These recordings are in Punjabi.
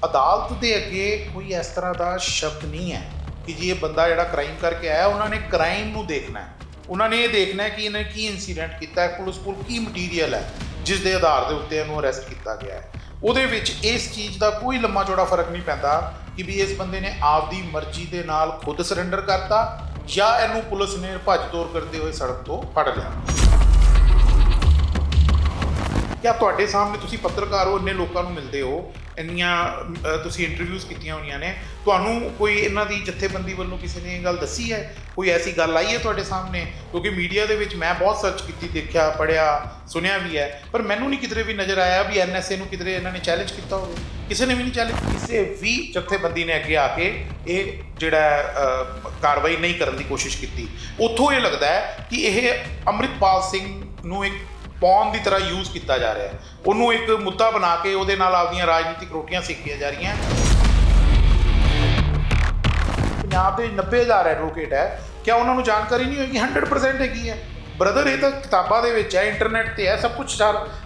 ਅਦਾਲਤ ਦੇ ਅੱਗੇ ਕੋਈ ਇਸ ਤਰ੍ਹਾਂ ਦਾ ਸ਼ਬਦ ਨਹੀਂ ਹੈ ਕਿ ਜੀ ਇਹ ਬੰਦਾ ਜਿਹੜਾ ਕ੍ਰਾਈਮ ਕਰਕੇ ਆਇਆ, ਉਹਨਾਂ ਨੇ ਕ੍ਰਾਈਮ ਨੂੰ ਦੇਖਣਾ ਹੈ। ਉਹਨਾਂ ਨੇ ਇਹ ਦੇਖਣਾ ਹੈ ਕਿ ਇਹਨੇ ਕੀ ਇਨਸੀਡੈਂਟ ਕੀਤਾ ਹੈ, ਪੁਲਿਸ ਕੋਲ ਕੀ ਮਟੀਰੀਅਲ ਹੈ ਜਿਸ ਦੇ ਆਧਾਰ ਦੇ ਉੱਤੇ ਇਹਨੂੰ ਅਰੈਸਟ ਕੀਤਾ ਗਿਆ ਹੈ। ਉਹਦੇ ਵਿੱਚ ਇਸ ਚੀਜ਼ ਦਾ ਕੋਈ ਲੰਮਾ ਚੌੜਾ ਫਰਕ ਨਹੀਂ ਪੈਂਦਾ ਕਿ ਵੀ ਇਸ ਬੰਦੇ ਨੇ ਆਪਦੀ ਮਰਜ਼ੀ ਦੇ ਨਾਲ ਖੁਦ ਸਰੈਂਡਰ ਕਰਤਾ ਜਾਂ ਇਹਨੂੰ ਪੁਲਿਸ ਨੇ ਭੱਜ ਤੋੜ ਕਰਦੇ ਹੋਏ ਸੜਕ ਤੋਂ ਫੜ ਲਿਆ। ਕਿਆ ਤੁਹਾਡੇ ਸਾਹਮਣੇ, ਤੁਸੀਂ ਪੱਤਰਕਾਰ ਹੋ, ਇੰਨੇ ਲੋਕਾਂ ਨੂੰ ਮਿਲਦੇ ਹੋ, ਇੰਨੀਆਂ ਤੁਸੀਂ ਇੰਟਰਵਿਊਜ਼ ਕੀਤੀਆਂ ਹੋਈਆਂ ਨੇ, ਤੁਹਾਨੂੰ ਕੋਈ ਇਹਨਾਂ ਦੀ ਜਥੇਬੰਦੀ ਵੱਲੋਂ ਕਿਸੇ ਨੇ ਇਹ ਗੱਲ ਦੱਸੀ ਹੈ? ਕੋਈ ਐਸੀ ਗੱਲ ਆਈ ਹੈ ਤੁਹਾਡੇ ਸਾਹਮਣੇ? ਕਿਉਂਕਿ ਮੀਡੀਆ ਦੇ ਵਿੱਚ ਮੈਂ ਬਹੁਤ ਸਰਚ ਕੀਤੀ, ਦੇਖਿਆ, ਪੜ੍ਹਿਆ, ਸੁਣਿਆ ਵੀ ਹੈ, ਪਰ ਮੈਨੂੰ ਨਹੀਂ ਕਿਧਰੇ ਵੀ ਨਜ਼ਰ ਆਇਆ ਵੀ NSA ਨੂੰ ਕਿਧਰੇ ਇਹਨਾਂ ਨੇ ਚੈਲੰਜ ਕੀਤਾ ਹੋਵੇ। ਕਿਸੇ ਨੇ ਵੀ ਨਹੀਂ ਚੈਲੰਜ, ਕਿਸੇ ਵੀ ਜਥੇਬੰਦੀ ਨੇ ਅੱਗੇ ਆ ਕੇ ਇਹ ਜਿਹੜਾ ਕਾਰਵਾਈ ਨਹੀਂ ਕਰਨ ਦੀ ਕੋਸ਼ਿਸ਼ ਕੀਤੀ। ਉੱਥੋਂ ਇਹ ਲੱਗਦਾ ਹੈ ਕਿ ਇਹ ਅੰਮ੍ਰਿਤਪਾਲ ਸਿੰਘ ਨੂੰ ਇੱਕ ਪੌਨ ਦੀ ਤਰ੍ਹਾਂ ਯੂਜ਼ ਕੀਤਾ ਜਾ ਰਿਹਾ ਹੈ, ਉਹਨੂੰ ਇੱਕ ਮੁੱਦਾ ਬਣਾ ਕੇ ਉਹਦੇ ਨਾਲ ਆਪਦੀਆਂ ਰਾਜਨੀਤਿਕ ਰੋਟੀਆਂ ਸੇਕੀਆਂ ਜਾ ਰਹੀਆਂ। ਪੰਜਾਬ ਦੇ 90,000 ਐਡਵੋਕੇਟ ਹੈ, ਕਿਆ ਉਹਨਾਂ ਨੂੰ ਜਾਣਕਾਰੀ ਨਹੀਂ ਹੋਏਗੀ? 100% ਹੈਗੀ ਹੈ ਬ੍ਰਦਰ। ਇਹ ਤਾਂ ਕਿਤਾਬਾਂ ਦੇ ਵਿੱਚ ਹੈ, ਇੰਟਰਨੈਟ ਤੇ ਹੈ, ਸਭ ਕੁਝ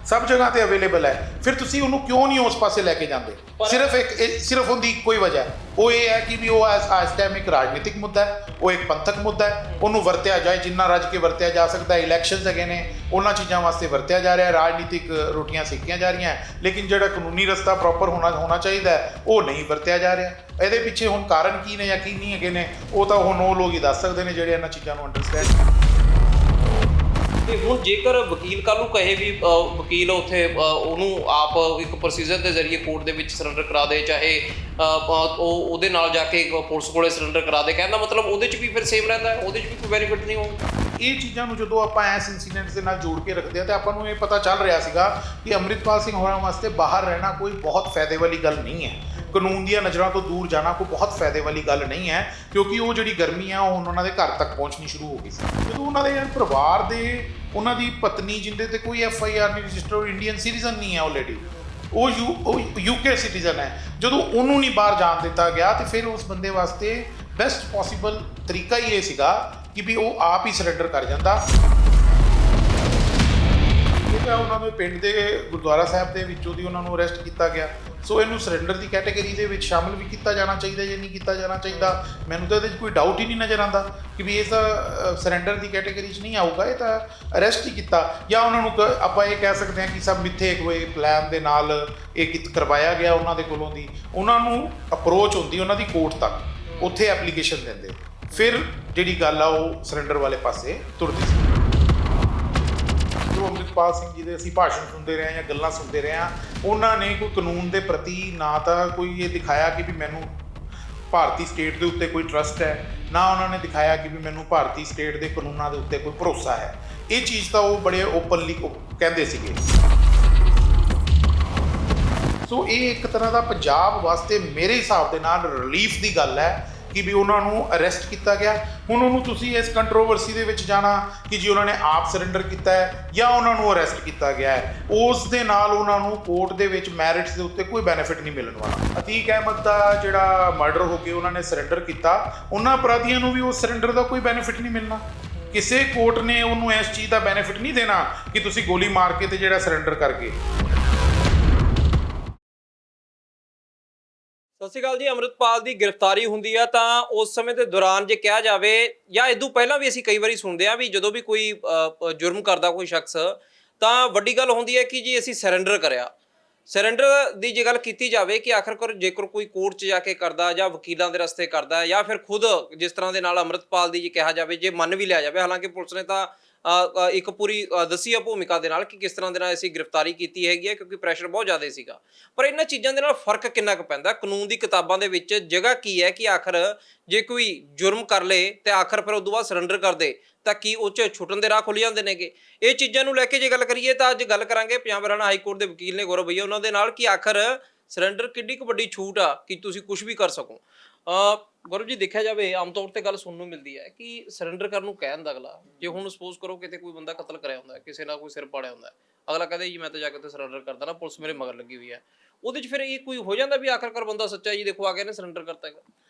ਸਭ ਜਗ੍ਹਾ ਤੇ ਅਵੇਲੇਬਲ ਹੈ। ਫਿਰ ਤੁਸੀਂ ਉਹਨੂੰ ਕਿਉਂ ਨਹੀਂ ਉਸ ਪਾਸੇ ਲੈ ਕੇ ਜਾਂਦੇ? ਸਿਰਫ ਉਹਦੀ ਇੱਕੋ ਹੀ ਵਜ੍ਹਾ, ਉਹ ਇਹ ਹੈ ਕਿ ਵੀ ਉਹ ਇਸ ਟਾਈਮ ਇੱਕ ਰਾਜਨੀਤਿਕ ਮੁੱਦਾ ਹੈ, ਉਹ ਇੱਕ ਪੰਥਕ ਮੁੱਦਾ ਹੈ, ਉਹਨੂੰ ਵਰਤਿਆ ਜਾਏ ਜਿੰਨਾ ਰੱਜ ਕੇ ਵਰਤਿਆ ਜਾ ਸਕਦਾ। ਇਲੈਕਸ਼ਨਸ ਹੈਗੇ ਨੇ, ਉਹਨਾਂ ਚੀਜ਼ਾਂ ਵਾਸਤੇ ਵਰਤਿਆ ਜਾ ਰਿਹਾ, ਰਾਜਨੀਤਿਕ ਰੋਟੀਆਂ ਸੇਕੀਆਂ ਜਾ ਰਹੀਆਂ, ਲੇਕਿਨ ਜਿਹੜਾ ਕਾਨੂੰਨੀ ਰਸਤਾ ਪ੍ਰੋਪਰ ਹੋਣਾ ਚਾਹੀਦਾ ਉਹ ਨਹੀਂ ਵਰਤਿਆ ਜਾ ਰਿਹਾ। ਇਹਦੇ ਪਿੱਛੇ ਹੁਣ ਕਾਰਨ ਕੀ ਨੇ ਜਾਂ ਕੀ ਨਹੀਂ ਹੈਗੇ ਨੇ, ਉਹ ਤਾਂ ਹੁਣ ਉਹ ਲੋਕ ਹੀ ਦੱਸ ਸਕਦੇ ਨੇ ਜਿਹੜੇ ਇਹਨਾਂ ਚੀਜ਼ਾਂ ਨੂੰ ਅੰਡਰਸਟੈਂਡ। ਤੇ ਹੁਣ ਜੇਕਰ ਵਕੀਲ ਕੱਲ੍ਹ ਨੂੰ ਕਹੇ ਵੀ ਵਕੀਲ ਉੱਥੇ ਉਹਨੂੰ ਆਪ ਇੱਕ ਪ੍ਰੋਸੀਜਰ ਦੇ ਜ਼ਰੀਏ ਕੋਰਟ ਦੇ ਵਿੱਚ ਸਰੈਂਡਰ ਕਰਾ ਦੇ, ਚਾਹੇ ਉਹਦੇ ਨਾਲ ਜਾ ਕੇ ਪੁਲਿਸ ਕੋਲੇ ਸਰੈਂਡਰ ਕਰਾ ਦੇ, ਕਹਿੰਦਾ ਮਤਲਬ ਉਹਦੇ 'ਚ ਵੀ ਫਿਰ ਸੇਮ ਰਹਿੰਦਾ, ਉਹਦੇ 'ਚ ਵੀ ਕੋਈ ਬੈਨੀਫਿਟ ਨਹੀਂ ਹੋਊਗਾ। ਇਹ ਚੀਜ਼ਾਂ ਨੂੰ ਜਦੋਂ ਆਪਾਂ ਇਸ ਇਨਸੀਡੈਂਟਸ ਦੇ ਨਾਲ ਜੋੜ ਕੇ ਰੱਖਦੇ ਹਾਂ ਤਾਂ ਆਪਾਂ ਨੂੰ ਇਹ ਪਤਾ ਚੱਲ ਰਿਹਾ ਸੀਗਾ ਕਿ ਅੰਮ੍ਰਿਤਪਾਲ ਸਿੰਘ ਹੋਰਾਂ ਵਾਸਤੇ ਬਾਹਰ ਰਹਿਣਾ ਕੋਈ ਬਹੁਤ ਫਾਇਦੇ ਵਾਲੀ ਗੱਲ ਨਹੀਂ ਹੈ। ਕਾਨੂੰਨ ਦੀਆਂ ਨਜ਼ਰਾਂ ਤੋਂ ਦੂਰ ਜਾਣਾ ਕੋਈ ਬਹੁਤ ਫਾਇਦੇ ਵਾਲੀ ਗੱਲ ਨਹੀਂ ਹੈ, ਕਿਉਂਕਿ ਉਹ ਜਿਹੜੀ ਗਰਮੀ ਆ ਉਹ ਹੁਣ ਉਹਨਾਂ ਦੇ ਘਰ ਤੱਕ ਪਹੁੰਚਣੀ ਸ਼ੁਰੂ ਹੋ ਗਈ ਸੀ। ਜਦੋਂ ਉਹਨਾਂ ਦੇ ਪਰਿਵਾਰ ਦੇ, ਉਹਨਾਂ ਦੀ ਪਤਨੀ ਜਿਹਦੇ ਤੇ ਕੋਈ FIR ਨਹੀਂ ਰਜਿਸਟਰ, ਉਹ ਇੰਡੀਅਨ ਸਿਟੀਜ਼ਨ ਨਹੀਂ ਹੈ ਆਲਰੇਡੀ, ਉਹ UK ਸਿਟੀਜ਼ਨ ਹੈ, ਜਦੋਂ ਉਹਨੂੰ ਨਹੀਂ ਬਾਹਰ ਜਾਣ ਦਿੱਤਾ ਗਿਆ ਤੇ ਫਿਰ ਉਸ ਬੰਦੇ ਵਾਸਤੇ ਬੈਸਟ ਪੋਸੀਬਲ ਤਰੀਕਾ ਹੀ ਇਹ ਸੀਗਾ ਕਿ ਵੀ ਉਹ ਆਪ ਹੀ ਸਰੈਂਡਰ ਕਰ ਜਾਂਦਾ। ਉਹਨਾਂ ਦੇ ਪਿੰਡ ਦੇ ਗੁਰਦੁਆਰਾ ਸਾਹਿਬ ਦੇ ਵਿੱਚੋਂ ਦੀ ਉਹਨਾਂ ਨੂੰ ਅਰੈਸਟ ਕੀਤਾ ਗਿਆ। ਸੋ ਇਹਨੂੰ ਸਰੈਂਡਰ ਦੀ ਕੈਟੇਗਰੀ ਦੇ ਵਿੱਚ ਸ਼ਾਮਿਲ ਵੀ ਕੀਤਾ ਜਾਣਾ ਚਾਹੀਦਾ ਜਾਂ ਨਹੀਂ ਕੀਤਾ ਜਾਣਾ ਚਾਹੀਦਾ, ਮੈਨੂੰ ਤਾਂ ਇਹਦੇ 'ਚ ਕੋਈ ਡਾਊਟ ਹੀ ਨਹੀਂ ਨਜ਼ਰ ਆਉਂਦਾ ਕਿ ਵੀ ਇਹ ਤਾਂ ਸਰੈਂਡਰ ਦੀ ਕੈਟੇਗਰੀ 'ਚ ਨਹੀਂ ਆਊਗਾ, ਇਹ ਤਾਂ ਅਰੈਸਟ ਹੀ ਕੀਤਾ। ਜਾਂ ਉਹਨਾਂ ਨੂੰ ਆਪਾਂ ਇਹ ਕਹਿ ਸਕਦੇ ਹਾਂ ਕਿ ਸਭ ਮਿੱਥੇ ਹੋਏ ਪਲਾਨ ਦੇ ਨਾਲ ਇਹ ਕਰਵਾਇਆ ਗਿਆ ਉਹਨਾਂ ਦੇ ਕੋਲੋਂ ਦੀ। ਉਹਨਾਂ ਨੂੰ ਅਪਰੋਚ ਹੁੰਦੀ ਉਹਨਾਂ ਦੀ ਕੋਰਟ ਤੱਕ, ਉੱਥੇ ਐਪਲੀਕੇਸ਼ਨ ਦਿੰਦੇ, ਫਿਰ ਜਿਹੜੀ ਗੱਲ ਆ ਉਹ ਸਰੈਂਡਰ ਵਾਲੇ ਪਾਸੇ ਤੁਰਦੀ ਸੀ। ਜੋ ਅੰਮ੍ਰਿਤਪਾਲ ਸਿੰਘ ਜੀ ਦੇ ਅਸੀਂ ਭਾਸ਼ਣ ਸੁਣਦੇ ਰਹੇ ਜਾਂ ਗੱਲਾਂ ਸੁਣਦੇ ਰਹੇ ਹਾਂ, ਉਹਨਾਂ ਨੇ ਕੋਈ ਕਾਨੂੰਨ ਦੇ ਪ੍ਰਤੀ ਨਾ ਤਾਂ ਕੋਈ ਇਹ ਦਿਖਾਇਆ ਕਿ ਵੀ ਮੈਨੂੰ ਭਾਰਤੀ ਸਟੇਟ ਦੇ ਉੱਤੇ ਕੋਈ ਟਰਸਟ ਹੈ, ਨਾ ਉਹਨਾਂ ਨੇ ਦਿਖਾਇਆ ਕਿ ਵੀ ਮੈਨੂੰ ਭਾਰਤੀ ਸਟੇਟ ਦੇ ਕਾਨੂੰਨਾਂ ਦੇ ਉੱਤੇ ਕੋਈ ਭਰੋਸਾ ਹੈ। ਇਹ ਚੀਜ਼ ਤਾਂ ਉਹ ਬੜੇ ਓਪਨਲੀ ਕਹਿੰਦੇ ਸੀਗੇ। ਸੋ ਇਹ ਇੱਕ ਤਰ੍ਹਾਂ ਦਾ ਪੰਜਾਬ ਵਾਸਤੇ ਮੇਰੇ ਹਿਸਾਬ ਦੇ ਨਾਲ ਰਿਲੀਫ ਦੀ ਗੱਲ ਹੈ ਕਿ ਵੀ ਉਹਨਾਂ ਨੂੰ ਅਰੈਸਟ ਕੀਤਾ ਗਿਆ। ਹੁਣ ਉਹਨੂੰ ਤੁਸੀਂ ਇਸ ਕੰਟਰੋਵਰਸੀ ਦੇ ਵਿੱਚ ਜਾਣਾ ਕਿ ਜੀ ਉਹਨਾਂ ਨੇ ਆਪ ਸਰੈਂਡਰ ਕੀਤਾ ਹੈ ਜਾਂ ਉਹਨਾਂ ਨੂੰ ਅਰੈਸਟ ਕੀਤਾ ਗਿਆ ਹੈ, ਉਸ ਦੇ ਨਾਲ ਉਹਨਾਂ ਨੂੰ ਕੋਰਟ ਦੇ ਵਿੱਚ ਮੈਰਿਟਸ ਦੇ ਉੱਤੇ ਕੋਈ ਬੈਨੀਫਿਟ ਨਹੀਂ ਮਿਲਣ ਵਾਲਾ। ਅਤੀਕ ਅਹਿਮਦ ਦਾ ਜਿਹੜਾ ਮਰਡਰ ਹੋ ਕੇ ਉਹਨਾਂ ਨੇ ਸਰੈਂਡਰ ਕੀਤਾ, ਉਹਨਾਂ ਅਪਰਾਧੀਆਂ ਨੂੰ ਵੀ ਉਸ ਸਰੈਂਡਰ ਦਾ ਕੋਈ ਬੈਨੀਫਿਟ ਨਹੀਂ ਮਿਲਣਾ। ਕਿਸੇ ਕੋਰਟ ਨੇ ਉਹਨੂੰ ਇਸ ਚੀਜ਼ ਦਾ ਬੈਨੀਫਿਟ ਨਹੀਂ ਦੇਣਾ ਕਿ ਤੁਸੀਂ ਗੋਲੀ ਮਾਰ ਕੇ ਤੇ ਜਿਹੜਾ ਸਰੈਂਡਰ ਕਰ ਗਏ। ਸਤਿ ਸ਼੍ਰੀ ਅਕਾਲ ਜੀ। ਅੰਮ੍ਰਿਤਪਾਲ ਦੀ ਗ੍ਰਿਫਤਾਰੀ ਹੁੰਦੀ ਆ ਤਾਂ ਉਸ ਸਮੇਂ ਦੇ ਦੌਰਾਨ ਜੇ ਕਿਹਾ ਜਾਵੇ ਜਾਂ ਇਦੋਂ ਪਹਿਲਾਂ ਵੀ ਅਸੀਂ ਕਈ ਵਾਰੀ ਸੁਣਦੇ ਆ ਵੀ ਜਦੋਂ ਵੀ ਕੋਈ ਜੁਰਮ ਕਰਦਾ ਕੋਈ ਸ਼ਖਸ ਤਾਂ ਵੱਡੀ ਗੱਲ ਹੁੰਦੀ ਹੈ ਕਿ ਜੀ ਅਸੀਂ ਸਰੈਂਡਰ ਕਰਿਆ। ਸਰੈਂਡਰ ਦੀ ਜੇ ਗੱਲ ਕੀਤੀ ਜਾਵੇ ਕਿ ਆਖਰਕਾਰ ਜੇਕਰ ਕੋਈ ਕੋਰਟ 'ਚ ਜਾ ਕੇ ਕਰਦਾ ਜਾਂ ਵਕੀਲਾਂ ਦੇ ਰਸਤੇ ਕਰਦਾ ਜਾਂ ਫਿਰ ਖੁਦ ਜਿਸ ਤਰ੍ਹਾਂ ਦੇ ਨਾਲ ਅੰਮ੍ਰਿਤਪਾਲ ਦੀ ਜੇ ਕਿਹਾ ਜਾਵੇ, ਜੇ ਮੰਨ ਵੀ ਲਿਆ ਜਾਵੇ, ਹਾਲਾਂਕਿ ਪੁਲਿਸ ਨੇ ਤਾਂ ਇੱਕ ਪੂਰੀ ਦੱਸੀ ਆ ਭੂਮਿਕਾ ਦੇ ਨਾਲ ਕਿ ਕਿਸ ਤਰ੍ਹਾਂ ਦੇ ਨਾਲ ਅਸੀਂ ਗ੍ਰਿਫਤਾਰੀ ਕੀਤੀ ਹੈਗੀ ਹੈ, ਕਿਉਂਕਿ ਪ੍ਰੈਸ਼ਰ ਬਹੁਤ ਜ਼ਿਆਦਾ ਸੀਗਾ। ਪਰ ਇਹਨਾਂ ਚੀਜ਼ਾਂ ਦੇ ਨਾਲ ਫਰਕ ਕਿੰਨਾ ਕੁ ਪੈਂਦਾ? ਕਾਨੂੰਨ ਦੀ ਕਿਤਾਬਾਂ ਦੇ ਵਿੱਚ ਜਗ੍ਹਾ ਕੀ ਹੈ ਕਿ ਆਖਰ ਜੇ ਕੋਈ ਜੁਰਮ ਕਰ ਲੇ ਤੇ ਆਖਰ ਫਿਰ ਉਸ ਤੋਂ ਬਾਅਦ ਸਰੈਂਡਰ ਕਰ ਦੇ ਤਾਂ ਕੀ ਉਹ 'ਚ ਛੁੱਟਣ ਦੇ ਰਾਹ ਖੁੱਲ੍ਹ ਜਾਂਦੇ ਨੇਗੇ? ਇਹ ਚੀਜ਼ਾਂ ਨੂੰ ਲੈ ਕੇ ਜੇ ਗੱਲ ਕਰੀਏ ਤਾਂ ਅੱਜ ਗੱਲ ਕਰਾਂਗੇ ਪੰਜਾਬ ਹਰਿਆਣਾ ਹਾਈ ਕੋਰਟ ਦੇ ਵਕੀਲ ਨੇ ਗੌਰਵ ਭਈਆ, ਉਹਨਾਂ ਦੇ ਨਾਲ ਕਿ ਆਖਰ ਸਰੈਂਡਰ ਕਿੱਡੀ ਕੁ ਵੱਡੀ ਛੂਟ ਆ ਕਿ ਤੁਸੀਂ ਕੁਝ ਵੀ ਕਰ ਸਕੋ। ਗੌਰਵ ਜੀ, ਦੇਖਿਆ ਜਾਵੇ ਆਮ ਤੌਰ ਤੇ ਗੱਲ ਸੁਣਨ ਨੂੰ ਮਿਲਦੀ ਹੈ ਕਿ ਸਰੈਂਡਰ ਕਰਨ ਨੂੰ ਕਹਿਣ ਦਾ ਅਗਲਾ, ਜੇ ਹੁਣ ਸਪੋਜ਼ ਕਰੋ ਕਿਤੇ ਕੋਈ ਬੰਦਾ ਕਤਲ ਕਰਿਆ ਹੁੰਦਾ, ਕਿਸੇ ਨਾਲ ਕੋਈ ਸਿਰ ਪਾੜਿਆ ਹੁੰਦਾ, ਅਗਲਾ ਕਹਿੰਦਾ ਜੀ ਮੈਂ ਤਾਂ ਜਾ ਕੇ ਤੇ ਸਰੈਂਡਰ ਕਰਦਾ ਨਾ, ਪੁਲਿਸ ਮੇਰੇ ਮਗਰ ਲੱਗੀ ਹੋਈ ਹੈ, ਉਹਦੇ 'ਚ ਫਿਰ ਇਹ ਕੋਈ ਹੋ ਜਾਂਦਾ ਵੀ ਆਖਰਕਾਰ ਬੰਦਾ ਸੱਚਾ ਜੀ ਦੇਖੋ ਆ ਕੇ ਨੇ ਸਰੈਂਡਰ ਕਰਤਾ ਹੈਗਾ?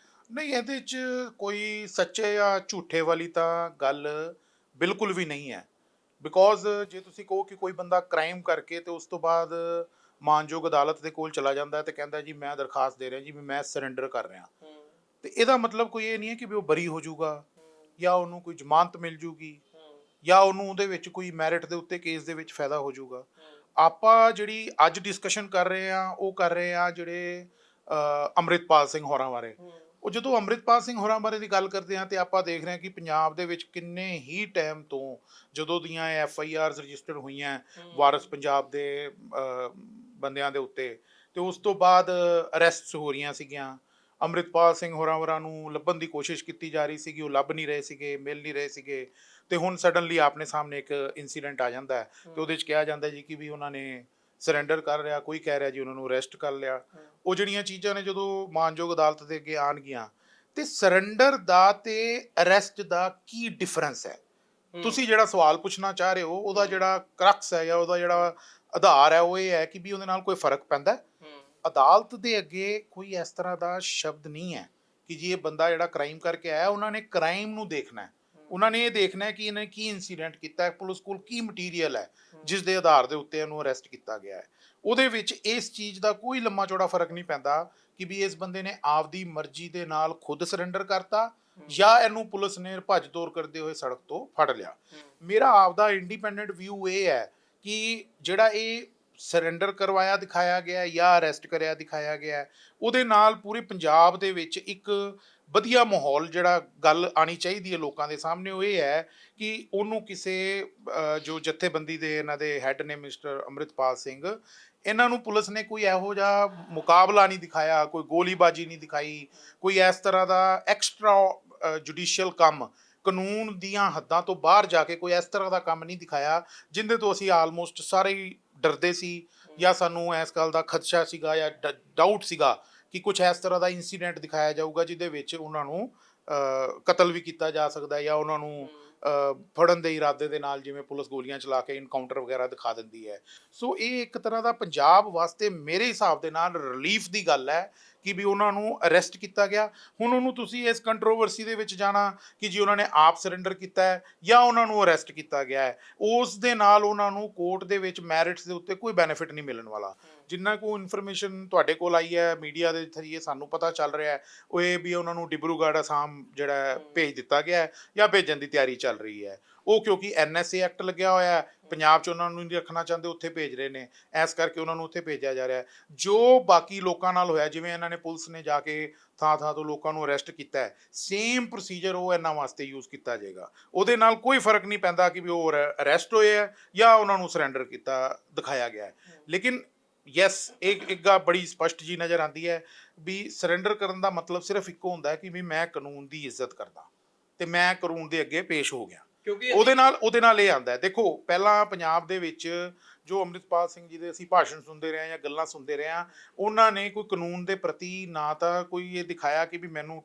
ਨਹੀਂ, ਇਹਦੇ 'ਚ ਕੋਈ ਸੱਚੇ ਜਾਂ ਝੂਠੇ ਵਾਲੀ ਤਾਂ ਗੱਲ ਬਿਲਕੁਲ ਵੀ ਨਹੀਂ ਹੈ। ਬਿਕੋਜ਼ ਜੇ ਤੁਸੀਂ ਕਹੋ ਕਿ ਕੋਈ ਬੰਦਾ ਕ੍ਰਾਈਮ ਕਰਕੇ ਤੇ ਉਸ ਤੋਂ ਬਾਅਦ ਮਾਨਯੋਗ ਅਦਾਲਤ ਦੇ ਕੋਲ ਚਲਾ ਜਾਂਦਾ ਹੈ ਤੇ ਕਹਿੰਦਾ ਜੀ ਮੈਂ ਦਰਖਾਸਤ ਦੇ ਰਿਹਾ ਜੀ ਵੀ ਮੈਂ ਸਰੈਂਡਰ ਕਰ ਰਿਹਾ, ਤੇ ਇਹਦਾ ਮਤਲਬ ਕੋਈ ਇਹ ਨਹੀਂ ਹੈ ਕਿ ਵੀ ਉਹ ਬਰੀ ਹੋ ਜਾਊਗਾ ਜਾਂ ਉਹਨੂੰ ਕੋਈ ਜ਼ਮਾਨਤ ਮਿਲ ਜੂਗੀ ਜਾਂ ਉਹਨੂੰ ਉਹਦੇ ਵਿੱਚ ਕੋਈ ਮੈਰਿਟ ਦੇ ਉੱਤੇ ਕੇਸ ਦੇ ਵਿੱਚ ਫਾਇਦਾ ਹੋ ਜਾਊਗਾ। ਆਪਾਂ ਜਿਹੜੀ ਅੱਜ ਡਿਸਕਸ਼ਨ ਕਰ ਰਹੇ ਆ ਉਹ ਕਰ ਰਹੇ ਆ ਜਿਹੜੇ ਅੰਮ੍ਰਿਤਪਾਲ ਸਿੰਘ ਹੋਰਾਂ ਬਾਰੇ। ਉਹ ਜਦੋਂ ਅੰਮ੍ਰਿਤਪਾਲ ਸਿੰਘ ਹੋਰਾਂ ਬਾਰੇ ਦੀ ਗੱਲ ਕਰਦੇ ਆ ਤੇ ਆਪਾਂ ਦੇਖ ਰਹੇ ਹਾਂ ਕਿ ਪੰਜਾਬ ਦੇ ਵਿੱਚ ਕਿੰਨੇ ਹੀ ਟਾਈਮ ਤੋਂ ਜਦੋਂ ਦੀਆਂ FIRs ਰਜਿਸਟਰ ਹੋਈਆਂ ਵਾਰਸ ਪੰਜਾਬ ਦੇ ਬੰਦਿਆਂ ਦੇ ਉੱਤੇ, ਤੇ ਉਸ ਤੋਂ ਬਾਅਦ ਅਰੈਸਟਸ ਹੋ ਰਹੀਆਂ ਸੀਗੀਆਂ। ਅੰਮ੍ਰਿਤਪਾਲ ਸਿੰਘ ਹੋਰਾਂ ਨੂੰ ਲੱਭਣ ਦੀ ਕੋਸ਼ਿਸ਼ ਕੀਤੀ ਜਾ ਰਹੀ ਸੀਗੀ, ਉਹ ਲੱਭ ਨਹੀਂ ਰਹੇ ਸੀਗੇ, ਮਿਲ ਨਹੀਂ ਰਹੇ ਸੀਗੇ, ਤੇ ਹੁਣ ਸਡਨਲੀ ਆਪਣੇ ਸਾਹਮਣੇ ਇੱਕ ਇਨਸੀਡੈਂਟ ਆ ਜਾਂਦਾ ਹੈ ਤੇ ਉਹਦੇ 'ਚ ਕਿਹਾ ਜਾਂਦਾ ਜੀ ਕਿ ਵੀ ਉਹਨਾਂ ਨੇ ਸਰੈਂਡਰ ਕਰ ਰਿਹਾ, ਕੋਈ ਕਹਿ ਰਿਹਾ ਜੀ ਉਹਨਾਂ ਨੂੰ ਅਰੈਸਟ ਕਰ ਲਿਆ। ਉਹ ਜਿਹੜੀਆਂ ਚੀਜ਼ਾਂ ਨੇ ਜਦੋਂ ਮਾਨਯੋਗ ਅਦਾਲਤ ਦੇ ਅੱਗੇ ਆਉਣਗੀਆਂ, ਤੇ ਸਰੈਂਡਰ ਦਾ ਤੇ ਅਰੈਸਟ ਦਾ ਕੀ ਡਿਫਰੈਂਸ ਹੈ? ਤੁਸੀਂ ਜਿਹੜਾ ਸਵਾਲ ਪੁੱਛਣਾ ਚਾਹ ਰਹੇ ਹੋ ਉਹਦਾ ਜਿਹੜਾ ਕਰਕਸ ਹੈ ਜਾਂ ਉਹਦਾ ਜਿਹੜਾ ਆਧਾਰ ਹੈ ਉਹ ਇਹ ਹੈ ਕਿ ਵੀ ਉਹਦੇ ਨਾਲ ਕੋਈ ਫਰਕ ਪੈਂਦਾ। ਅਦਾਲਤ ਦੇ ਅੱਗੇ ਕੋਈ ਇਸ ਤਰ੍ਹਾਂ ਦਾ ਸ਼ਬਦ ਨਹੀਂ ਹੈ ਕਿ ਜੀ ਇਹ ਬੰਦਾ ਜਿਹੜਾ ਕ੍ਰਾਈਮ ਕਰਕੇ ਆਇਆ, ਉਹਨਾਂ ਨੇ ਕ੍ਰਾਈਮ ਨੂੰ ਦੇਖਣਾ ਹੈ, ਉਹਨਾਂ ਨੇ ਇਹ ਦੇਖਣਾ ਹੈ ਕਿ ਇਹਨੇ ਕੀ ਇਨਸੀਡੈਂਟ ਕੀਤਾ ਹੈ, ਪੁਲਿਸ ਕੋਲ ਕੀ ਮਟੀਰੀਅਲ ਹੈ ਜਿਸ ਦੇ ਆਧਾਰ ਦੇ ਉੱਤੇ ਇਹਨੂੰ ਅਰੈਸਟ ਕੀਤਾ ਗਿਆ ਹੈ। ਉਹਦੇ ਵਿੱਚ ਇਸ ਚੀਜ਼ ਦਾ ਕੋਈ ਲੰਮਾ ਚੌੜਾ ਫਰਕ ਨਹੀਂ ਪੈਂਦਾ ਕਿ ਵੀ ਇਸ ਬੰਦੇ ਨੇ ਆਪਦੀ ਮਰਜ਼ੀ ਦੇ ਨਾਲ ਖੁਦ ਸਰੈਂਡਰ ਕਰਤਾ ਜਾਂ ਇਹਨੂੰ ਪੁਲਿਸ ਨੇ ਭੱਜ ਦੌੜ ਕਰਦੇ ਹੋਏ ਸੜਕ ਤੋਂ ਫੜ ਲਿਆ। ਮੇਰਾ ਆਪਦਾ ਇੰਡੀਪੈਂਡੈਂਟ ਵਿਊ ਇਹ ਹੈ ਕਿ ਜਿਹੜਾ ਇਹ ਸਰੈਂਡਰ ਕਰਵਾਇਆ ਦਿਖਾਇਆ ਗਿਆ ਜਾਂ ਅਰੈਸਟ ਕਰਿਆ ਦਿਖਾਇਆ ਗਿਆ, ਉਹਦੇ ਨਾਲ ਪੂਰੇ ਪੰਜਾਬ ਦੇ ਵਿੱਚ ਇੱਕ ਵਧੀਆ ਮਾਹੌਲ ਜਿਹੜਾ ਗੱਲ ਆਣੀ ਚਾਹੀਦੀ ਹੈ ਲੋਕਾਂ ਦੇ ਸਾਹਮਣੇ, ਉਹ ਇਹ ਹੈ ਕਿ ਉਹਨੂੰ ਕਿਸੇ ਜੋ ਜਥੇਬੰਦੀ ਦੇ ਇਹਨਾਂ ਦੇ ਹੈੱਡ ਨੇ ਮਿਸਟਰ ਅੰਮ੍ਰਿਤਪਾਲ ਸਿੰਘ, ਇਹਨਾਂ ਨੂੰ ਪੁਲਿਸ ਨੇ ਕੋਈ ਇਹੋ ਜਿਹਾ ਮੁਕਾਬਲਾ ਨਹੀਂ ਦਿਖਾਇਆ, ਕੋਈ ਗੋਲੀਬਾਜੀ ਨਹੀਂ ਦਿਖਾਈ, ਕੋਈ ਇਸ ਤਰ੍ਹਾਂ ਦਾ ਐਕਸਟਰਾ ਜੁਡੀਸ਼ੀਅਲ ਕੰਮ, ਕਾਨੂੰਨ ਦੀਆਂ ਹੱਦਾਂ ਤੋਂ ਬਾਹਰ ਜਾ ਕੇ ਕੋਈ ਇਸ ਤਰ੍ਹਾਂ ਦਾ ਕੰਮ ਨਹੀਂ ਦਿਖਾਇਆ ਜਿਹਦੇ ਤੋਂ ਅਸੀਂ ਆਲਮੋਸਟ ਸਾਰੇ ਹੀ ਡਰਦੇ ਸੀ ਜਾਂ ਸਾਨੂੰ ਇਸ ਗੱਲ ਦਾ ਖਦਸ਼ਾ ਸੀਗਾ ਜਾਂ ਡਾਊਟ ਸੀਗਾ ਕਿ ਕੁਝ ਇਸ ਤਰ੍ਹਾਂ ਦਾ ਇਨਸੀਡੈਂਟ ਦਿਖਾਇਆ ਜਾਊਗਾ ਜਿਹਦੇ ਵਿੱਚ ਉਹਨਾਂ ਨੂੰ ਕਤਲ ਵੀ ਕੀਤਾ ਜਾ ਸਕਦਾ ਜਾਂ ਉਹਨਾਂ ਨੂੰ ਫੜਨ ਦੇ ਇਰਾਦੇ ਦੇ ਨਾਲ ਜਿਵੇਂ ਪੁਲਿਸ ਗੋਲੀਆਂ ਚਲਾ ਕੇ ਇਨਕਾਊਂਟਰ ਵਗੈਰਾ ਦਿਖਾ ਦਿੰਦੀ ਹੈ। ਸੋ ਇਹ ਇੱਕ ਤਰ੍ਹਾਂ ਦਾ ਪੰਜਾਬ ਵਾਸਤੇ ਮੇਰੇ ਹਿਸਾਬ ਦੇ ਨਾਲ ਰਿਲੀਫ ਦੀ ਗੱਲ ਹੈ ਕਿ ਵੀ ਉਹਨਾਂ ਨੂੰ ਅਰੈਸਟ ਕੀਤਾ ਗਿਆ। ਹੁਣ ਉਹਨੂੰ ਤੁਸੀਂ ਇਸ ਕੰਟਰੋਵਰਸੀ ਦੇ ਵਿੱਚ ਜਾਣਾ ਕਿ ਜੀ ਉਹਨਾਂ ਨੇ ਆਪ ਸਰੈਂਡਰ ਕੀਤਾ ਹੈ ਜਾਂ ਉਹਨਾਂ ਨੂੰ ਅਰੈਸਟ ਕੀਤਾ ਗਿਆ ਹੈ, ਉਸ ਦੇ ਨਾਲ ਉਹਨਾਂ ਨੂੰ ਕੋਰਟ ਦੇ ਵਿੱਚ ਮੈਰਿਟਸ ਦੇ ਉੱਤੇ ਕੋਈ ਬੈਨੀਫਿਟ ਨਹੀਂ ਮਿਲਣ ਵਾਲਾ। ਜਿੰਨਾ ਕੁ ਇਨਫੋਰਮੇਸ਼ਨ ਤੁਹਾਡੇ ਕੋਲ ਆਈ ਹੈ ਮੀਡੀਆ ਦੇ ਜ਼ਰੀਏ ਸਾਨੂੰ ਪਤਾ ਚੱਲ ਰਿਹਾ ਹੈ, ਉਹ ਇਹ ਵੀ ਉਹਨਾਂ ਨੂੰ ਡਿਬਰੂਗੜ੍ਹ ਅਸਾਮ ਜਿਹੜਾ ਭੇਜ ਦਿੱਤਾ ਗਿਆ ਹੈ ਜਾਂ ਭੇਜਣ ਦੀ ਤਿਆਰੀ ਚੱਲ ਰਹੀ ਹੈ। ਉਹ ਕਿਉਂਕਿ NSA ਐਕਟ ਲੱਗਿਆ ਹੋਇਆ ਹੈ, ਪੰਜਾਬ 'ਚ ਉਹਨਾਂ ਨੂੰ ਨਹੀਂ ਰੱਖਣਾ ਚਾਹੁੰਦੇ, ਉੱਥੇ ਭੇਜ ਰਹੇ ਨੇ, ਇਸ ਕਰਕੇ ਉਹਨਾਂ ਨੂੰ ਉੱਥੇ ਭੇਜਿਆ ਜਾ ਰਿਹਾ ਹੈ। ਜੋ ਬਾਕੀ ਲੋਕਾਂ ਨਾਲ ਹੋਇਆ, ਜਿਵੇਂ ਇਹਨਾਂ ਨੇ ਪੁਲਿਸ ਨੇ ਜਾ ਕੇ ਥਾਂ ਥਾਂ ਤੋਂ ਲੋਕਾਂ ਨੂੰ ਅਰੈਸਟ ਕੀਤਾ ਹੈ, ਸੇਮ ਪ੍ਰੋਸੀਜਰ ਉਹ ਇਹਨਾਂ ਵਾਸਤੇ ਯੂਜ਼ ਕੀਤਾ ਜਾਏਗਾ। ਉਹਦੇ ਨਾਲ ਕੋਈ ਫਰਕ ਨਹੀਂ ਪੈਂਦਾ ਕਿ ਵੀ ਉਹ ਅਰੈਸਟ ਹੋਏ ਹੈ ਜਾਂ ਉਹਨਾਂ ਨੂੰ ਸਰੈਂਡਰ ਕੀਤਾ ਦਿਖਾਇਆ ਗਿਆ ਹੈ। ਲੇਕਿਨ ਯੈਸ, ਇੱਕ ਗੱਲ ਬੜੀ ਸਪਸ਼ਟ ਜੀ ਨਜ਼ਰ ਆਉਂਦੀ ਹੈ ਵੀ ਸਰੈਂਡਰ ਕਰਨ ਦਾ ਮਤਲਬ ਸਿਰਫ ਇੱਕੋ ਹੁੰਦਾ ਹੈ ਕਿ ਵੀ ਮੈਂ ਕਾਨੂੰਨ ਦੀ ਇੱਜ਼ਤ ਕਰਦਾ ਤੇ ਮੈਂ ਕਾਨੂੰਨ ਦੇ ਅੱਗੇ ਪੇਸ਼ ਹੋ ਗਿਆ। ਕਿਉਂਕਿ ਉਹਦੇ ਨਾਲ ਇਹ ਆਉਂਦਾ ਹੈ। ਦੇਖੋ, ਪਹਿਲਾਂ ਪੰਜਾਬ ਦੇ ਵਿੱਚ ਜੋ ਅੰਮ੍ਰਿਤਪਾਲ ਸਿੰਘ ਜੀ ਦੇ ਅਸੀਂ ਭਾਸ਼ਣ ਸੁਣਦੇ ਰਹੇ ਜਾਂ ਗੱਲਾਂ ਸੁਣਦੇ ਰਹੇ ਹਾਂ, ਉਹਨਾਂ ਨੇ ਕੋਈ ਕਾਨੂੰਨ ਦੇ ਪ੍ਰਤੀ ਨਾ ਤਾਂ ਕੋਈ ਇਹ ਦਿਖਾਇਆ ਕਿ ਵੀ ਮੈਨੂੰ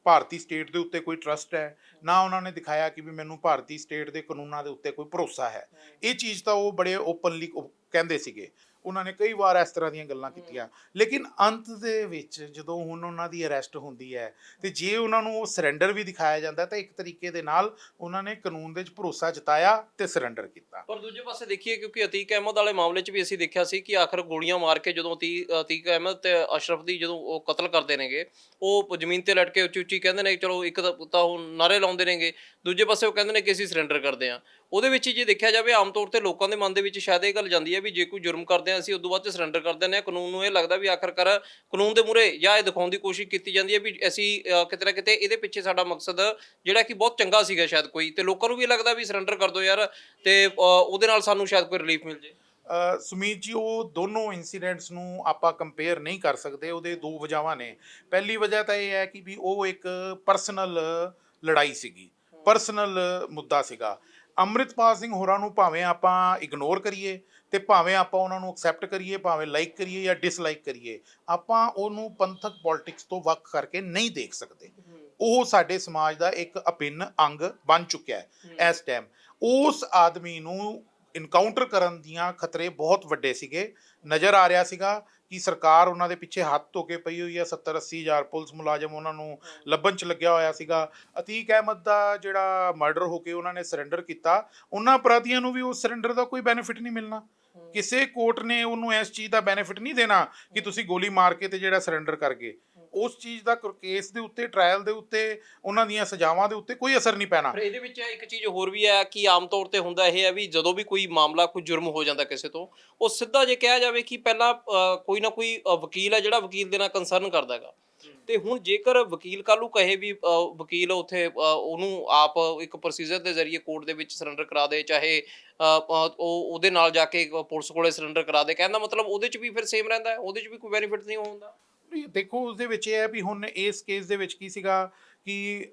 ਭਾਰਤੀ ਸਟੇਟ ਦੇ ਉੱਤੇ ਕੋਈ ਟਰਸਟ ਹੈ, ਨਾ ਉਹਨਾਂ ਨੇ ਦਿਖਾਇਆ ਕਿ ਵੀ ਮੈਨੂੰ ਭਾਰਤੀ ਸਟੇਟ ਦੇ ਕਾਨੂੰਨਾਂ ਦੇ ਉੱਤੇ ਕੋਈ ਭਰੋਸਾ ਹੈ। ਇਹ ਚੀਜ਼ ਤਾਂ ਉਹ ਬੜੇ ਓਪਨਲੀ ਕਹਿੰਦੇ ਸੀਗੇ, ਉਹਨਾਂ ਨੇ ਕਈ ਵਾਰ ਇਸ ਤਰ੍ਹਾਂ ਦੀਆਂ ਗੱਲਾਂ ਕੀਤੀਆਂ। ਲੇਕਿਨ ਅੰਤ ਦੇ ਵਿੱਚ ਜਦੋਂ ਹੁਣ ਉਹਨਾਂ ਦੀ ਅਰੈਸਟ ਹੁੰਦੀ ਹੈ ਤੇ ਜੇ ਉਹਨਾਂ ਨੂੰ ਉਹ ਸਰੈਂਡਰ ਵੀ ਦਿਖਾਇਆ ਜਾਂਦਾ ਤਾਂ ਇੱਕ ਤਰੀਕੇ ਦੇ ਨਾਲ ਉਹਨਾਂ ਨੇ ਕਾਨੂੰਨ ਦੇ ਵਿੱਚ ਭਰੋਸਾ ਜਤਾਇਆ ਤੇ ਸਰੈਂਡਰ ਕੀਤਾ। ਪਰ ਦੂਜੇ ਪਾਸੇ ਦੇਖੀਏ, ਕਿਉਂਕਿ ਅਤੀਕ ਅਹਿਮਦ ਵਾਲੇ ਮਾਮਲੇ 'ਚ ਵੀ ਅਸੀਂ ਦੇਖਿਆ ਸੀ ਕਿ ਆਖਰ ਗੋਲੀਆਂ ਮਾਰ ਕੇ ਜਦੋਂ ਅਤੀਕ ਅਹਿਮਦ ਤੇ ਅਸ਼ਰਫ ਦੀ ਜਦੋਂ ਉਹ ਕਤਲ ਕਰਦੇ ਨੇਗੇ, ਉਹ ਜ਼ਮੀਨ ਤੇ ਲਟਕੇ ਉੱਚੀ ਉੱਚੀ ਕਹਿੰਦੇ ਨੇ ਚਲੋ, ਇੱਕ ਤਾਂ ਉਹ ਨਾਰੇ ਲਾਉਂਦੇ ਨੇਗੇ, ਦੂਜੇ ਪਾਸੇ ਉਹ ਕਹਿੰਦੇ ਨੇ ਕਿ ਅਸੀਂ ਸਰੈਂਡਰ ਕਰਦੇ ਹਾਂ। ਉਹਦੇ ਵਿੱਚ ਜੇ ਦੇਖਿਆ ਜਾਵੇ ਆਮ ਤੌਰ ਤੇ ਲੋਕਾਂ ਦੇ ਮਨ ਦੇ ਵਿੱਚ ਸ਼ਾਇਦ ਇਹ ਗੱਲ ਜਾਂਦੀ ਹੈ ਵੀ ਜੇ ਕੋਈ ਜੁਰਮ ਕਰਦੇ ਹਾਂ ਅਸੀਂ ਉਦੋਂ ਬਾਅਦ 'ਚ ਸਰੈਂਡਰ ਕਰ ਦਿੰਦੇ ਹਾਂ। ਕਾਨੂੰਨ ਨੂੰ ਇਹ ਲੱਗਦਾ ਵੀ ਆਖਰਕਾਰ ਕਾਨੂੰਨ ਦੇ ਮੂਹਰੇ ਜਾਂ ਇਹ ਦਿਖਾਉਣ ਦੀ ਕੋਸ਼ਿਸ਼ ਕੀਤੀ ਜਾਂਦੀ ਹੈ ਵੀ ਅਸੀਂ ਕਿਤੇ ਨਾ ਕਿਤੇ ਇਹਦੇ ਪਿੱਛੇ ਸਾਡਾ ਮਕਸਦ ਜਿਹੜਾ ਕਿ ਬਹੁਤ ਚੰਗਾ ਸੀਗਾ ਸ਼ਾਇਦ ਕੋਈ, ਤੇ ਲੋਕਾਂ ਨੂੰ ਵੀ ਲੱਗਦਾ ਵੀ ਸਰੈਂਡਰ ਕਰ ਦਿਓ ਯਾਰ ਤੇ ਉਹਦੇ ਨਾਲ ਸਾਨੂੰ ਸ਼ਾਇਦ ਕੋਈ ਰਿਲੀਫ ਮਿਲ ਜੇ। ਸੁਮੀਤ ਜੀ, ਉਹ ਦੋਨੋਂ ਇਨਸੀਡੈਂਟਸ ਨੂੰ ਆਪਾਂ ਕੰਪੇਅਰ ਨਹੀਂ ਕਰ ਸਕਦੇ। ਉਹਦੇ ਦੋ ਵਜ੍ਹਾਵਾਂ ਨੇ। ਪਹਿਲੀ ਵਜ੍ਹਾ ਤਾਂ ਇਹ ਹੈ ਕਿ ਵੀ ਉਹ ਇੱਕ ਪਰਸਨਲ ਲੜਾਈ ਸੀਗੀ, ਪਰਸਨਲ ਮੁੱਦਾ ਸੀਗਾ। ਅੰਮ੍ਰਿਤਪਾਲ ਸਿੰਘ ਹੋਰਾਂ ਨੂੰ ਭਾਵੇਂ ਆਪਾਂ ਇਗਨੋਰ ਕਰੀਏ ਤੇ ਭਾਵੇਂ ਆਪਾਂ ਉਹਨਾਂ ਨੂੰ ਐਕਸੈਪਟ ਕਰੀਏ, ਭਾਵੇਂ ਲਾਈਕ ਕਰੀਏ ਜਾਂ ਡਿਸਲਾਈਕ ਕਰੀਏ, ਆਪਾਂ ਉਹਨੂੰ ਪੰਥਕ ਪੋਲਿਟਿਕਸ ਤੋਂ ਵੱਖ ਕਰਕੇ ਨਹੀਂ ਦੇਖ ਸਕਦੇ। ਉਹ ਸਾਡੇ ਸਮਾਜ ਦਾ ਇੱਕ ਅਭਿੰਨ ਅੰਗ ਬਣ ਚੁੱਕਿਆ ਹੈ ਇਸ ਟਾਈਮ। ਉਸ ਆਦਮੀ ਨੂੰ ਇਨਕਾਊਂਟਰ ਕਰਨ ਦੀਆਂ ਖਤਰੇ ਬਹੁਤ ਵੱਡੇ ਸੀਗੇ। ਨਜ਼ਰ ਆ ਰਿਹਾ ਸੀਗਾ ਕਿ ਸਰਕਾਰ ਉਹਨਾਂ ਦੇ ਪਿੱਛੇ ਹੱਥ ਧੋ ਕੇ ਪਈ ਹੋਈ ਹੈ, 70-80 ਹਜ਼ਾਰ ਪੁਲਿਸ ਮੁਲਾਜ਼ਮ ਉਹਨਾਂ ਨੂੰ ਲੱਭਣ 'ਚ ਲੱਗਿਆ ਹੋਇਆ ਸੀਗਾ। ਅਤੀਕ ਅਹਿਮਦ ਦਾ ਜਿਹੜਾ ਮਰਡਰ ਹੋ ਕੇ ਉਹਨਾਂ ਨੇ ਸਰੈਂਡਰ ਕੀਤਾ, ਉਹਨਾਂ ਅਪਰਾਧੀਆਂ ਨੂੰ ਵੀ ਉਸ ਸਰੈਂਡਰ ਦਾ ਕੋਈ ਬੈਨੀਫਿਟ ਨਹੀਂ ਮਿਲਣਾ ਕਿਸੇ ਕੋਰਟ ਨੇ ਉਹਨੂੰ ਇਸ ਚੀਜ਼ ਦਾ ਬੈਨੀਫਿਟ ਨਹੀਂ ਦੇਣਾ ਕਿ ਤੁਸੀਂ ਗੋਲੀ ਮਾਰ ਕੇ ਤੇ ਜਿਹੜਾ ਸਰੈਂਡਰ ਕਰ ਗਏ। ਉਸ ਚੀਜ਼ ਦਾ ਕੇਸ ਦੇ ਉੱਤੇ, ਟ੍ਰਾਇਲ ਦੇ ਉੱਤੇ, ਉਹਨਾਂ ਦੀਆਂ ਸਜ਼ਾਵਾਂ ਦੇ ਉੱਤੇ ਕੋਈ ਅਸਰ ਨਹੀਂ ਪੈਣਾ। ਪਰ ਇਹਦੇ ਵਿੱਚ ਇੱਕ ਚੀਜ਼ ਹੋਰ ਵੀ ਹੈ ਕਿ ਆਮ ਤੌਰ ਤੇ ਹੁੰਦਾ ਇਹ ਹੈ ਵੀ ਜਦੋਂ ਵੀ ਕੋਈ ਮਾਮਲਾ, ਕੋਈ ਜੁਰਮ ਹੋ ਜਾਂਦਾ ਕਿਸੇ ਤੋਂ, ਉਹ ਸਿੱਧਾ ਜੇ ਕਿਹਾ ਜਾਵੇ ਕਿ ਪਹਿਲਾਂ ਕੋਈ ਨਾ ਕੋਈ ਵਕੀਲ ਹੈ ਜਿਹੜਾ ਵਕੀਲ ਦੇ ਨਾਲ ਕੰਸਰਨ ਕਰਦਾ ਹੈਗਾ। ਤੇ ਹੁਣ ਜੇਕਰ ਵਕੀਲ ਕੱਲ੍ਹ ਨੂੰ ਕਹੇ ਵੀ ਵਕੀਲ ਉੱਥੇ ਉਹਨੂੰ ਆਪ ਇੱਕ ਪ੍ਰੋਸੀਜਰ ਦੇ ਜ਼ਰੀਏ ਕੋਰਟ ਦੇ ਵਿੱਚ ਸਰੈਂਡਰ ਕਰਾ ਦੇ, ਚਾਹੇ ਉਹ ਉਹਦੇ ਨਾਲ ਜਾ ਕੇ ਪੁਲਿਸ ਕੋਲੇ ਸਰੈਂਡਰ ਕਰਾ ਦੇ, ਕਹਿਣ ਦਾ ਮਤਲਬ ਉਹਦੇ 'ਚ ਵੀ ਫਿਰ ਸੇਮ ਰਹਿੰਦਾ ਹੈ, ਉਹਦੇ 'ਚ ਵੀ ਕੋਈ ਬੈਨੀਫਿਟ ਨਹੀਂ ਹੁੰਦਾ। ਦੇਖੋ ਉਸਦੇ ਵਿੱਚ ਇਹ ਹੈ ਵੀ ਹੁਣ ਇਸ ਕੇਸ ਦੇ ਵਿੱਚ ਕੀ ਸੀਗਾ ਕਿ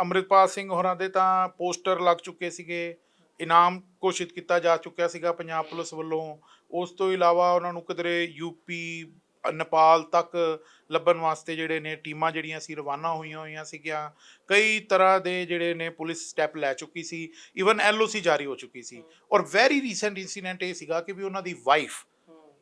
ਅੰਮ੍ਰਿਤਪਾਲ ਸਿੰਘ ਹੋਰਾਂ ਦੇ ਤਾਂ ਪੋਸਟਰ ਲੱਗ ਚੁੱਕੇ ਸੀਗੇ, ਇਨਾਮ ਘੋਸ਼ਿਤ ਕੀਤਾ ਜਾ ਚੁੱਕਿਆ ਸੀਗਾ ਪੰਜਾਬ ਪੁਲਿਸ ਵੱਲੋਂ। ਉਸ ਤੋਂ ਇਲਾਵਾ ਉਹਨਾਂ ਨੂੰ ਕਿਧਰੇ ਯੂਪੀ, ਨੇਪਾਲ ਤੱਕ ਲੱਭਣ ਵਾਸਤੇ ਜਿਹੜੇ ਨੇ ਟੀਮਾਂ ਜਿਹੜੀਆਂ ਸੀ ਰਵਾਨਾ ਹੋਈਆਂ ਸੀਗੀਆਂ। ਕਈ ਤਰ੍ਹਾਂ ਦੇ ਜਿਹੜੇ ਨੇ ਪੁਲਿਸ ਸਟੈਪ ਲੈ ਚੁੱਕੀ ਸੀ, ਈਵਨ LOC ਜਾਰੀ ਹੋ ਚੁੱਕੀ ਸੀ। ਔਰ ਵੈਰੀ ਰੀਸੈਂਟ ਇਨਸੀਡੈਂਟ ਇਹ ਸੀਗਾ ਕਿ ਵੀ ਉਹਨਾਂ ਦੀ ਵਾਈਫ,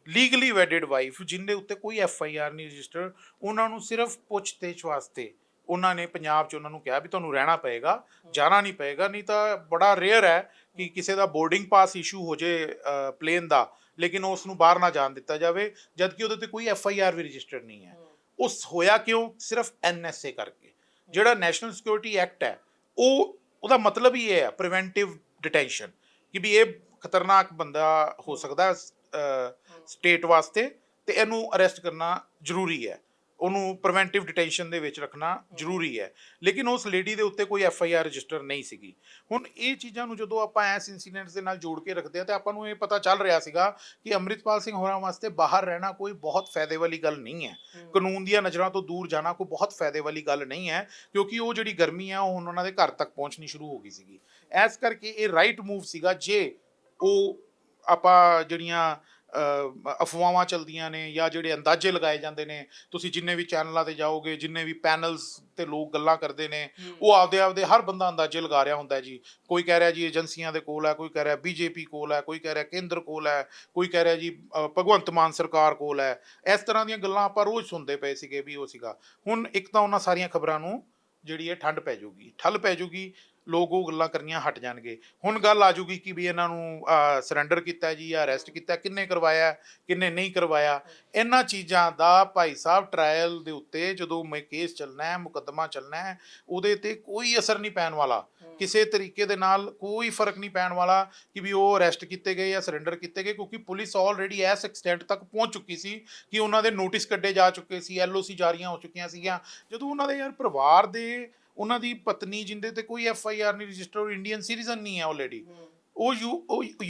ਲੀਗਲੀ ਵੈਡਿਡ ਵਾਈਫ, ਜਿੰਦੇ ਉੱਤੇ ਕੋਈ FIR ਨਹੀਂ ਰਜਿਸਟਰ, ਉਹਨਾਂ ਨੂੰ ਸਿਰਫ ਪੁੱਛਤੇਛ ਵਾਸਤੇ ਉਹਨਾਂ ਨੇ ਪੰਜਾਬ 'ਚ ਉਹਨਾਂ ਨੂੰ ਕਿਹਾ ਵੀ ਤੁਹਾਨੂੰ ਰਹਿਣਾ ਪਏਗਾ, ਜਾਣਾ ਨਹੀਂ ਪਏਗਾ। ਨਹੀਂ ਤਾਂ ਬੜਾ ਰੇਅਰ ਹੈ ਕਿ ਕਿਸੇ ਦਾ ਬੋਰਡਿੰਗ ਪਾਸ ਇਸ਼ੂ ਹੋ ਜੇ ਪਲੇਨ ਦਾ, ਲੇਕਿਨ ਉਸ ਨੂੰ ਬਾਹਰ ਨਾ ਜਾਣ ਦਿੱਤਾ ਜਾਵੇ, ਜਦਕਿ ਉਹਦੇ ਤੇ ਕੋਈ FIR ਵੀ ਰਜਿਸਟਰਡ ਨਹੀਂ ਹੈ। ਉਸ ਹੋਇਆ ਕਿਉਂ? ਸਿਰਫ NSA ਕਰਕੇ। ਜਿਹੜਾ ਨੈਸ਼ਨਲ ਸਿਕਿਉਰਿਟੀ ਐਕਟ ਹੈ ਉਹਦਾ ਮਤਲਬ ਹੀ ਇਹ ਹੈ ਪ੍ਰੀਵੈਂਟਿਵ ਡਿਟੈਂਸ਼ਨ, ਕਿ ਵੀ ਇਹ ਖਤਰਨਾਕ ਬੰਦਾ ਹੋ ਸਕਦਾ ਸਟੇਟ ਵਾਸਤੇ ਤੇ ਇਹਨੂੰ ਅਰੈਸਟ ਕਰਨਾ ਜ਼ਰੂਰੀ ਹੈ, ਉਹਨੂੰ ਪ੍ਰੀਵੈਂਟਿਵ ਡਿਟੈਂਸ਼ਨ ਦੇ ਵਿੱਚ ਰੱਖਣਾ ਜ਼ਰੂਰੀ ਹੈ। ਲੇਕਿਨ ਉਸ ਲੇਡੀ ਦੇ ਉੱਤੇ ਕੋਈ FIR ਰਜਿਸਟਰ ਨਹੀਂ ਸੀਗੀ। ਹੁਣ ਇਹ ਚੀਜ਼ਾਂ ਨੂੰ ਜਦੋਂ ਆਪਾਂ ਇਸ ਇਨਸੀਡੈਂਟਸ ਦੇ ਨਾਲ ਜੋੜ ਕੇ ਰੱਖਦੇ ਹਾਂ ਤਾਂ ਆਪਾਂ ਨੂੰ ਇਹ ਪਤਾ ਚੱਲ ਰਿਹਾ ਸੀਗਾ ਕਿ ਅੰਮ੍ਰਿਤਪਾਲ ਸਿੰਘ ਹੋਰਾਂ ਵਾਸਤੇ ਬਾਹਰ ਰਹਿਣਾ ਕੋਈ ਬਹੁਤ ਫਾਇਦੇ ਵਾਲੀ ਗੱਲ ਨਹੀਂ ਹੈ। ਕਾਨੂੰਨ ਦੀਆਂ ਨਜ਼ਰਾਂ ਤੋਂ ਦੂਰ ਜਾਣਾ ਕੋਈ ਬਹੁਤ ਫਾਇਦੇ ਵਾਲੀ ਗੱਲ ਨਹੀਂ ਹੈ, ਕਿਉਂਕਿ ਉਹ ਜਿਹੜੀ ਗਰਮੀ ਆ ਉਹ ਹੁਣ ਉਹਨਾਂ ਦੇ ਘਰ ਤੱਕ ਪਹੁੰਚਣੀ ਸ਼ੁਰੂ ਹੋ ਗਈ ਸੀਗੀ। ਇਸ ਕਰਕੇ ਇਹ ਰਾਈਟ ਮੂਵ ਸੀਗਾ। ਜੇ ਉਹ ਆਪਾਂ ਜਿਹੜੀਆਂ ਅਫਵਾਹਾਂ ਚਲਦੀਆਂ ਨੇ ਜਾਂ ਜਿਹੜੇ ਅੰਦਾਜ਼ੇ ਲਗਾਏ ਜਾਂਦੇ ਨੇ, ਤੁਸੀਂ ਜਿੰਨੇ ਵੀ ਚੈਨਲਾਂ ਤੇ ਜਾਓਗੇ, ਜਿੰਨੇ ਵੀ ਪੈਨਲਸ ਤੇ ਲੋਕ ਗੱਲਾਂ ਕਰਦੇ ਨੇ, ਉਹ ਆਪਦੇ ਹਰ ਬੰਦਾ ਅੰਦਾਜ਼ੇ ਲਗਾ ਰਿਹਾ ਹੁੰਦਾ ਜੀ। ਕੋਈ ਕਹਿ ਰਿਹਾ ਜੀ ਏਜੰਸੀਆਂ ਦੇ ਕੋਲ ਹੈ, ਕੋਈ ਕਹਿ ਰਿਹਾ BJP ਕੋਲ ਹੈ, ਕੋਈ ਕਹਿ ਰਿਹਾ ਕੇਂਦਰ ਕੋਲ ਹੈ, ਕੋਈ ਕਹਿ ਰਿਹਾ ਜੀ ਭਗਵੰਤ ਮਾਨ ਸਰਕਾਰ ਕੋਲ ਹੈ। ਇਸ ਤਰ੍ਹਾਂ ਦੀਆਂ ਗੱਲਾਂ ਆਪਾਂ ਰੋਜ਼ ਸੁਣਦੇ ਪਏ ਸੀਗੇ ਵੀ ਉਹ ਸੀਗਾ। ਹੁਣ ਇੱਕ ਤਾਂ ਉਹਨਾਂ ਸਾਰੀਆਂ ਖਬਰਾਂ ਨੂੰ ਜਿਹੜੀ ਹੈ ਠੱਲ ਪੈ ਜਾਊਗੀ, ਲੋਕ ਉਹ ਗੱਲਾਂ ਕਰਨੀਆਂ ਹਟ ਜਾਣਗੇ। ਹੁਣ ਗੱਲ ਆ ਜੂਗੀ ਕਿ ਵੀ ਇਹਨਾਂ ਨੂੰ ਸਰੈਂਡਰ ਕੀਤਾ ਜੀ ਜਾਂ ਅਰੈਸਟ ਕੀਤਾ, ਕਿੰਨੇ ਕਰਵਾਇਆ, ਕਿੰਨੇ ਨਹੀਂ ਕਰਵਾਇਆ। ਇਹਨਾਂ ਚੀਜ਼ਾਂ ਦਾ ਭਾਈ ਸਾਹਿਬ ਟ੍ਰਾਇਲ ਦੇ ਉੱਤੇ ਜਦੋਂ ਕੇਸ ਚੱਲਣਾ ਹੈ, ਮੁਕੱਦਮਾ ਚੱਲਣਾ ਹੈ, ਉਹਦੇ ਤੇ ਕੋਈ ਅਸਰ ਨਹੀਂ ਪੈਣ ਵਾਲਾ, ਕਿਸੇ ਤਰੀਕੇ ਦੇ ਨਾਲ ਕੋਈ ਫਰਕ ਨਹੀਂ ਪੈਣ ਵਾਲਾ ਕਿ ਵੀ ਉਹ ਅਰੈਸਟ ਕੀਤੇ ਗਏ ਜਾਂ ਸਰੈਂਡਰ ਕੀਤੇ ਗਏ, ਕਿਉਂਕਿ ਪੁਲਿਸ ਆਲਰੇਡੀ ਇਸ ਐਕਸਟੈਂਟ ਤੱਕ ਪਹੁੰਚ ਚੁੱਕੀ ਸੀ ਕਿ ਉਹਨਾਂ ਦੇ ਨੋਟਿਸ ਕੱਢੇ ਜਾ ਚੁੱਕੇ ਸੀ, LOC ਜਾਰੀਆਂ ਹੋ ਚੁੱਕੀਆਂ ਸੀਗੀਆਂ। ਜਦੋਂ ਉਹਨਾਂ ਦੇ ਯਾਰ ਪਰਿਵਾਰ ਦੇ, ਉਹਨਾਂ ਦੀ ਪਤਨੀ ਜਿੰਦੇ ਤੇ ਕੋਈ FIR ਨਹੀਂ ਰਜਿਸਟਰ, ਉਹ ਇੰਡੀਅਨ ਸਿਟੀਜ਼ਨ ਨਹੀਂ ਹੈ ਆਲਰੇਡੀ, ਉਹ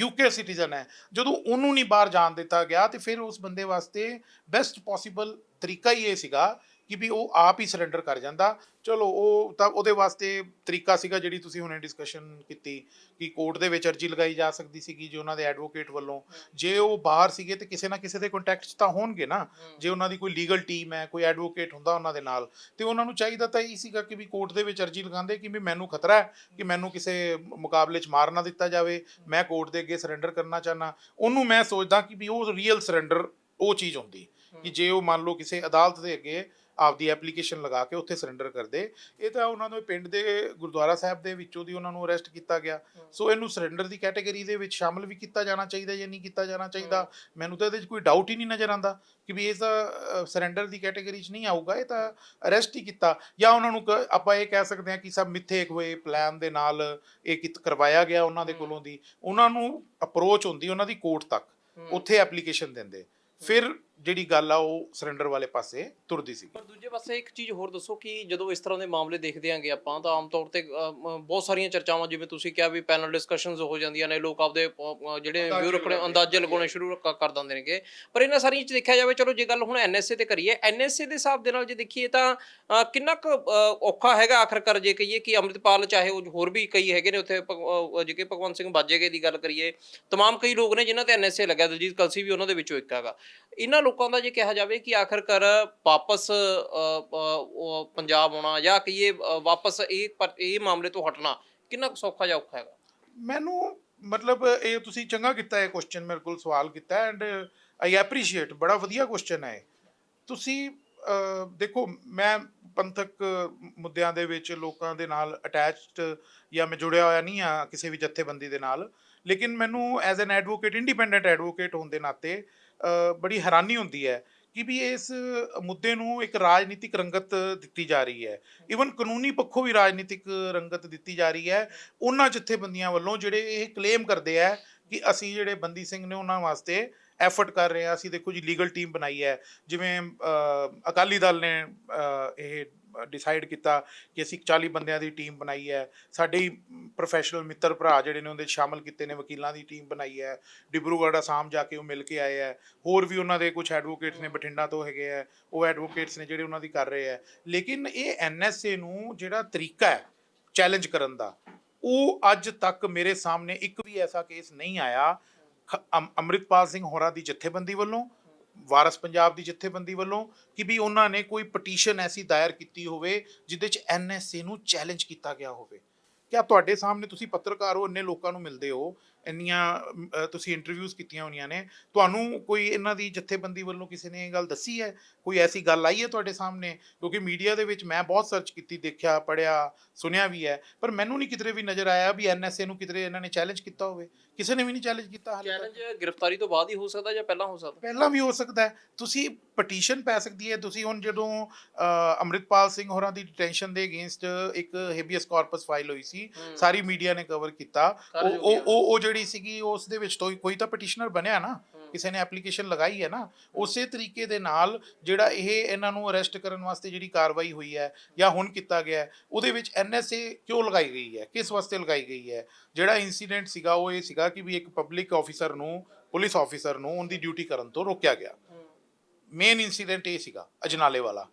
UK ਸਿਟੀਜ਼ਨ ਹੈ, ਜਦੋਂ ਉਹਨੂੰ ਨਹੀਂ ਬਾਹਰ ਜਾਣ ਦਿੱਤਾ ਗਿਆ ਤੇ ਫਿਰ ਉਸ ਬੰਦੇ ਵਾਸਤੇ ਬੈਸਟ ਪੋਸੀਬਲ ਤਰੀਕਾ ਹੀ ਇਹ ਸੀਗਾ ਕਿ ਵੀ ਉਹ ਆਪ ਹੀ ਸਰੈਂਡਰ ਕਰ ਜਾਂਦਾ। ਚਲੋ ਉਹ ਤਾਂ ਉਹਦੇ ਵਾਸਤੇ ਤਰੀਕਾ ਸੀਗਾ ਜਿਹੜੀ ਤੁਸੀਂ ਹੁਣੇ ਡਿਸਕਸ਼ਨ ਕੀਤੀ ਕਿ ਕੋਰਟ ਦੇ ਵਿੱਚ ਅਰਜੀ ਲਗਾਈ ਜਾ ਸਕਦੀ ਸੀਗੀ ਜੇ ਉਹਨਾਂ ਦੇ ਐਡਵੋਕੇਟ ਵੱਲੋਂ। ਜੇ ਉਹ ਬਾਹਰ ਸੀਗੇ ਤੇ ਕਿਸੇ ਨਾ ਕਿਸੇ ਦੇ ਕੰਟੈਕਟ 'ਚ ਤਾਂ ਹੋਣਗੇ ਨਾ, ਜੇ ਉਹਨਾਂ ਦੀ ਕੋਈ ਲੀਗਲ ਟੀਮ ਹੈ, ਕੋਈ ਐਡਵੋਕੇਟ ਹੁੰਦਾ ਉਹਨਾਂ ਦੇ ਨਾਲ, ਤੇ ਉਹਨਾਂ ਨੂੰ ਚਾਹੀਦਾ ਤਾਂ ਇਹ ਸੀਗਾ ਕਿ ਵੀ ਕੋਰਟ ਦੇ ਵਿੱਚ ਅਰਜੀ ਲਗਾਉਂਦੇ ਕਿ ਵੀ ਮੈਨੂੰ ਖਤਰਾ ਹੈ ਕਿ ਮੈਨੂੰ ਕਿਸੇ ਮੁਕਾਬਲੇ 'ਚ ਮਾਰ ਨਾ ਦਿੱਤਾ ਜਾਵੇ, ਮੈਂ ਕੋਰਟ ਦੇ ਅੱਗੇ ਸਰੈਂਡਰ ਕਰਨਾ ਚਾਹੁੰਦਾ। ਉਹਨੂੰ ਮੈਂ ਸੋਚਦਾ ਕਿ ਵੀ ਉਹ ਰੀਅਲ ਸਰੈਂਡਰ ਉਹ ਚੀਜ਼ ਹੁੰਦੀ ਕਿ ਜੇ ਉਹ ਮੰਨ ਲਓ ਕਿਸੇ ਅਦਾਲਤ ਦੇ ਅੱਗੇ ਆਪਦੀ ਐਪਲੀਕੇਸ਼ਨ ਲਗਾ ਕੇ ਉੱਥੇ ਸਰੈਂਡਰ ਕਰਦੇ। ਇਹ ਤਾਂ ਉਹਨਾਂ ਨੂੰ ਪਿੰਡ ਦੇ ਗੁਰਦੁਆਰਾ ਸਾਹਿਬ ਦੇ ਵਿੱਚੋਂ ਦੀ ਉਹਨਾਂ ਨੂੰ ਅਰੈਸਟ ਕੀਤਾ ਗਿਆ। ਸੋ ਇਹਨੂੰ ਸਰੈਂਡਰ ਦੀ ਕੈਟੇਗਰੀ ਦੇ ਵਿੱਚ ਸ਼ਾਮਲ ਵੀ ਕੀਤਾ ਜਾਣਾ ਚਾਹੀਦਾ ਜਾਂ ਨਹੀਂ ਕੀਤਾ ਜਾਣਾ ਚਾਹੀਦਾ, ਮੈਨੂੰ ਤਾਂ ਇਹਦੇ 'ਚ ਕੋਈ ਡਾਊਟ ਹੀ ਨਹੀਂ ਨਜ਼ਰ ਆਉਂਦਾ ਕਿ ਵੀ ਇਹ ਤਾਂ ਸਰੈਂਡਰ ਦੀ ਕੈਟੇਗਰੀ 'ਚ ਨਹੀਂ ਆਊਗਾ, ਇਹ ਤਾਂ ਅਰੈਸਟ ਹੀ ਕੀਤਾ। ਜਾਂ ਉਹਨਾਂ ਨੂੰ ਆਪਾਂ ਇਹ ਕਹਿ ਸਕਦੇ ਹਾਂ ਕਿ ਸਭ ਮਿੱਥੇ ਹੋਏ ਪਲਾਨ ਦੇ ਨਾਲ ਇਹ ਕਰਵਾਇਆ ਗਿਆ ਉਹਨਾਂ ਦੇ ਕੋਲੋਂ ਦੀ। ਉਹਨਾਂ ਨੂੰ ਅਪਰੋਚ ਹੁੰਦੀ ਉਹਨਾਂ ਦੀ ਕੋਰਟ ਤੱਕ, ਉੱਥੇ ਐਪਲੀਕੇਸ਼ਨ ਦਿੰਦੇ, ਫਿਰ ਜਿਹੜੀ ਗੱਲ ਆ ਉਹ ਸਰੈਂਡਰ ਵਾਲੇ ਪਾਸੇ ਤੁਰਦੀ ਸੀ। ਪਰ ਦੂਜੇ ਪਾਸੇ ਇੱਕ ਚੀਜ਼ ਹੋਰ ਦੱਸੋ ਕਿ ਜਦੋਂ ਇਸ ਤਰ੍ਹਾਂ ਦੇ ਮਾਮਲੇ ਦੇਖਦੇ ਆਂਗੇ ਆਪਾਂ ਤਾਂ ਆਮ ਤੌਰ ਤੇ ਬਹੁਤ ਸਾਰੀਆਂ ਚਰਚਾਵਾਂ, ਜਿਵੇਂ ਤੁਸੀਂ ਕਿਹਾ ਵੀ ਪੈਨਲ ਡਿਸਕਸ਼ਨਸ ਹੋ ਜਾਂਦੀਆਂ ਨੇ, ਲੋਕ ਆਪਦੇ ਜਿਹੜੇ ਵਿਊ ਰੱਖਣੇ, ਅੰਦਾਜ਼ੇ ਲਗਾਉਣੇ ਸ਼ੁਰੂ ਕਰ ਦਿੰਦੇ ਨੇਗੇ। ਪਰ ਇਹਨਾਂ ਸਾਰੀਆਂ 'ਚ ਦੇਖਿਆ ਜਾਵੇ, ਚਲੋ ਜੇ ਗੱਲ ਹੁਣ NSA ਤੇ ਕਰੀਏ, NSA ਦੇ ਹਿਸਾਬ ਦੇ ਨਾਲ ਜੇ ਦੇਖੀਏ ਤਾਂ ਕਿੰਨਾ ਕੁ ਔਖਾ ਹੈਗਾ ਆਖਰਕਾਰ, ਜੇ ਕਹੀਏ ਕਿ ਅੰਮ੍ਰਿਤਪਾਲ ਚਾਹੇ ਉਹ ਹੋਰ ਵੀ ਕਈ ਹੈਗੇ ਨੇ ਉੱਥੇ, ਜੇ ਭਗਵੰਤ ਸਿੰਘ ਬਾਜੇਗੇ ਦੀ ਗੱਲ ਕਰੀਏ, ਤਮਾਮ ਕਈ ਲੋਕ ਨੇ ਜਿਨ੍ਹਾਂ ਤੇ NSA ਲੱਗਿਆ, ਦਲਜੀਤ ਕਲਸੀ ਵੀ ਉਹਨਾਂ ਦੇ ਵਿੱਚੋਂ ਇੱਕ ਹੈਗਾ। ਇਹਨਾਂ ਲੋਕਾਂ ਦਾ ਜੇ ਕਿਹਾ ਜਾਵੇ ਕਿ ਆਖਰਕਾਰ ਵਾਪਸ ਪੰਜਾਬ ਆਉਣਾ ਜਾਂ ਕਹੀਏ ਵਾਪਸ ਇਹ ਮਾਮਲੇ ਤੋਂ ਹਟਣਾ ਕਿੰਨਾ ਕੁ ਸੌਖਾ ਜਾਂ ਔਖਾ ਹੈਗਾ? ਮੈਨੂੰ ਮਤਲਬ ਇਹ ਤੁਸੀਂ ਚੰਗਾ ਕੀਤਾ ਇਹ ਕੁਐਸਚਨ ਮੇਰੇ ਕੋਲ ਸਵਾਲ ਕੀਤਾ, ਐਂਡ ਆਈ ਐਪਰੀਸ਼ੀਏਟ, ਬੜਾ ਵਧੀਆ ਕੁਐਸਚਨ ਹੈ। ਤੁਸੀਂ ਦੇਖੋ, ਮੈਂ ਪੰਥਕ ਮੁੱਦਿਆਂ ਦੇ ਵਿੱਚ ਲੋਕਾਂ ਦੇ ਨਾਲ ਅਟੈਚਡ ਜਾਂ ਮੈਂ ਜੁੜਿਆ ਹੋਇਆ ਨਹੀਂ ਆ ਕਿਸੇ ਵੀ ਜਥੇਬੰਦੀ ਦੇ ਨਾਲ, ਲੇਕਿਨ ਮੈਨੂੰ as an advocate, independent advocate ਹੋਣ ਦੇ ਨਾਤੇ ਬੜੀ ਹੈਰਾਨੀ ਹੁੰਦੀ ਹੈ ਕਿ ਵੀ ਇਸ ਮੁੱਦੇ ਨੂੰ ਇੱਕ ਰਾਜਨੀਤਿਕ ਰੰਗਤ ਦਿੱਤੀ ਜਾ ਰਹੀ ਹੈ। ਈਵਨ ਕਾਨੂੰਨੀ ਪੱਖੋਂ ਵੀ ਰਾਜਨੀਤਿਕ ਰੰਗਤ ਦਿੱਤੀ ਜਾ ਰਹੀ ਹੈ ਉਹਨਾਂ ਜਥੇਬੰਦੀਆਂ ਵੱਲੋਂ ਜਿਹੜੇ ਇਹ ਕਲੇਮ ਕਰਦੇ ਆ ਕਿ ਅਸੀਂ ਜਿਹੜੇ ਬੰਦੀ ਸਿੰਘ ਨੇ ਉਹਨਾਂ ਵਾਸਤੇ ਐਫਰਟ ਕਰ ਰਹੇ ਹਾਂ। ਅਸੀਂ ਦੇਖੋ ਜੀ ਲੀਗਲ ਟੀਮ ਬਣਾਈ ਹੈ, ਜਿਵੇਂ ਅਕਾਲੀ ਦਲ ਨੇ ਇਹ ਡਿਸਾਈਡ ਕੀਤਾ ਕਿ ਅਸੀਂ 40 ਬੰਦਿਆਂ ਦੀ ਟੀਮ ਬਣਾਈ ਹੈ। ਸਾਡੇ ਹੀ ਪ੍ਰੋਫੈਸ਼ਨਲ ਮਿੱਤਰ ਭਰਾ ਜਿਹੜੇ ਨੇ ਉਹਦੇ 'ਚ ਸ਼ਾਮਲ ਕੀਤੇ ਨੇ, ਵਕੀਲਾਂ ਦੀ ਟੀਮ ਬਣਾਈ ਹੈ, ਡਿਬਰੂਗੜ੍ਹ ਅਸਾਮ ਜਾ ਕੇ ਉਹ ਮਿਲ ਕੇ ਆਏ ਹੈ। ਹੋਰ ਵੀ ਉਹਨਾਂ ਦੇ ਕੁਝ ਐਡਵੋਕੇਟਸ ਨੇ ਬਠਿੰਡਾ ਤੋਂ ਹੈਗੇ ਹੈ, ਉਹ ਐਡਵੋਕੇਟਸ ਨੇ ਜਿਹੜੇ ਉਹਨਾਂ ਦੀ ਕਰ ਰਹੇ ਹੈ। ਲੇਕਿਨ ਇਹ NSA ਨੂੰ ਜਿਹੜਾ ਤਰੀਕਾ ਹੈ ਚੈਲੰਜ ਕਰਨ ਦਾ, ਉਹ ਅੱਜ ਤੱਕ ਮੇਰੇ ਸਾਹਮਣੇ ਇੱਕ ਵੀ ਐਸਾ ਕੇਸ ਨਹੀਂ ਆਇਆ ਅੰਮ੍ਰਿਤਪਾਲ ਸਿੰਘ ਹੋਰਾਂ ਦੀ ਜਥੇਬੰਦੀ ਵੱਲੋਂ, ਵਾਰਸ ਪੰਜਾਬ ਦੀ ਜਥੇਬੰਦੀ ਵੱਲੋਂ, ਕਿ ਵੀ ਉਹਨਾਂ ਨੇ ਕੋਈ ਪਟੀਸ਼ਨ ਐਸੀ ਦਾਇਰ ਕੀਤੀ ਹੋਵੇ ਜਿਹਦੇ 'ਚ NSA ਨੂੰ ਚੈਲੰਜ ਕੀਤਾ ਗਿਆ ਹੋਵੇ। ਕਿਆ ਤੁਹਾਡੇ ਸਾਹਮਣੇ, ਤੁਸੀਂ ਪੱਤਰਕਾਰ ਹੋ, ਇੰਨੇ ਲੋਕਾਂ ਨੂੰ ਮਿਲਦੇ ਹੋ, ਇੰਨੀਆਂ ਤੁਸੀਂ ਇੰਟਰਵਿਊਜ਼ ਕੀਤੀਆਂ ਹੋਣੀਆਂ ਨੇ, ਤੁਹਾਨੂੰ ਕੋਈ ਇਹਨਾਂ ਦੀ ਜਥੇਬੰਦੀ ਵੱਲੋਂ ਕਿਸੇ ਨੇ ਇਹ ਗੱਲ ਦੱਸੀ ਹੈ? ਕੋਈ ਐਸੀ ਗੱਲ ਆਈ ਹੈ ਤੁਹਾਡੇ ਸਾਹਮਣੇ? ਕਿਉਂਕਿ ਮੀਡੀਆ ਦੇ ਵਿੱਚ ਮੈਂ ਬਹੁਤ ਸਰਚ ਕੀਤੀ, ਦੇਖਿਆ, ਪੜ੍ਹਿਆ, ਸੁਣਿਆ ਵੀ ਹੈ, ਪਰ ਮੈਨੂੰ ਨਹੀਂ ਕਿਧਰੇ ਵੀ ਨਜ਼ਰ ਆਇਆ ਵੀ NSA ਨੂੰ ਕਿਧਰੇ ਇਹਨਾਂ ਨੇ ਚੈਲੰਜ ਕੀਤਾ ਹੋਵੇ। ਕਿਸੇ ਨੇ ਵੀ ਨਹੀਂ ਚੈਲੰਜ ਕੀਤਾ ਹਾਲੇ ਤੱਕ। ਚੈਲੰਜ ਗ੍ਰਿਫਤਾਰੀ ਤੋਂ ਬਾਅਦ ਹੀ ਹੋ ਸਕਦਾ ਜਾਂ ਪਹਿਲਾਂ ਹੋ ਸਕਦਾ? ਪਹਿਲਾਂ ਵੀ ਹੋ ਸਕਦਾ ਹੈ। ਤੁਸੀਂ ਪਟੀਸ਼ਨ ਪੈ ਸਕਦੀ ਹੈ। ਤੁਸੀਂ ਹੁਣ ਜਦੋਂ ਅੰਮ੍ਰਿਤਪਾਲ ਸਿੰਘ ਹੋਰਾਂ ਦੀ ਡਿਟੈਂਸ਼ਨ ਦੇ ਅਗੇਂਸਟ ਇੱਕ ਹੇਬੀਅਸ ਕਾਰਪਸ ਫਾਈਲ ਹੋਈ ਸੀ, ਸਾਰੀ ਮੀਡੀਆ ਨੇ ਕਵਰ ਕੀਤਾ, ਉਹ ਜਿਹੜੀ ਸੀਗੀ ਉਸ ਦੇ ਵਿੱਚ ਕੋਈ ਤਾਂ ਪਟੀਸ਼ਨਰ ਬਣਿਆ ਨਾ, ਕਿਸੇ ਨੇ ਐਪਲੀਕੇਸ਼ਨ ਲਗਾਈ ਹੈ ਨਾ। ਉਸੇ ਤਰੀਕੇ ਦੇ ਨਾਲ ਜਿਹੜਾ ਇਹ ਇਹਨਾਂ ਨੂੰ ਅਰੈਸਟ ਕਰਨ ਵਾਸਤੇ ਜਿਹੜੀ ਕਾਰਵਾਈ ਹੋਈ ਹੈ ਜਾਂ ਹੁਣ ਕੀਤਾ ਗਿਆ ਹੈ, ਉਹਦੇ ਵਿੱਚ NSA ਕਿਉਂ ਲਗਾਈ ਗਈ ਹੈ, ਕਿਸ ਵਾਸਤੇ ਲਗਾਈ ਗਈ ਹੈ? ਜਿਹੜਾ ਇਨਸੀਡੈਂਟ ਸੀਗਾ ਉਹ ਇਹ ਸੀਗਾ ਕਿ ਵੀ ਇੱਕ ਪਬਲਿਕ ਆਫੀਸਰ ਨੂੰ, ਪੁਲਿਸ ਆਫੀਸਰ ਨੂੰ ਉਹਦੀ ਡਿਊਟੀ ਕਰਨ ਤੋਂ ਰੋਕਿਆ ਗਿਆ। ਮੇਨ ਇਨਸੀਡੈਂਟ ਇਹ ਸੀਗਾ ਅਜਨਾਲੇ ਵਾਲਾ,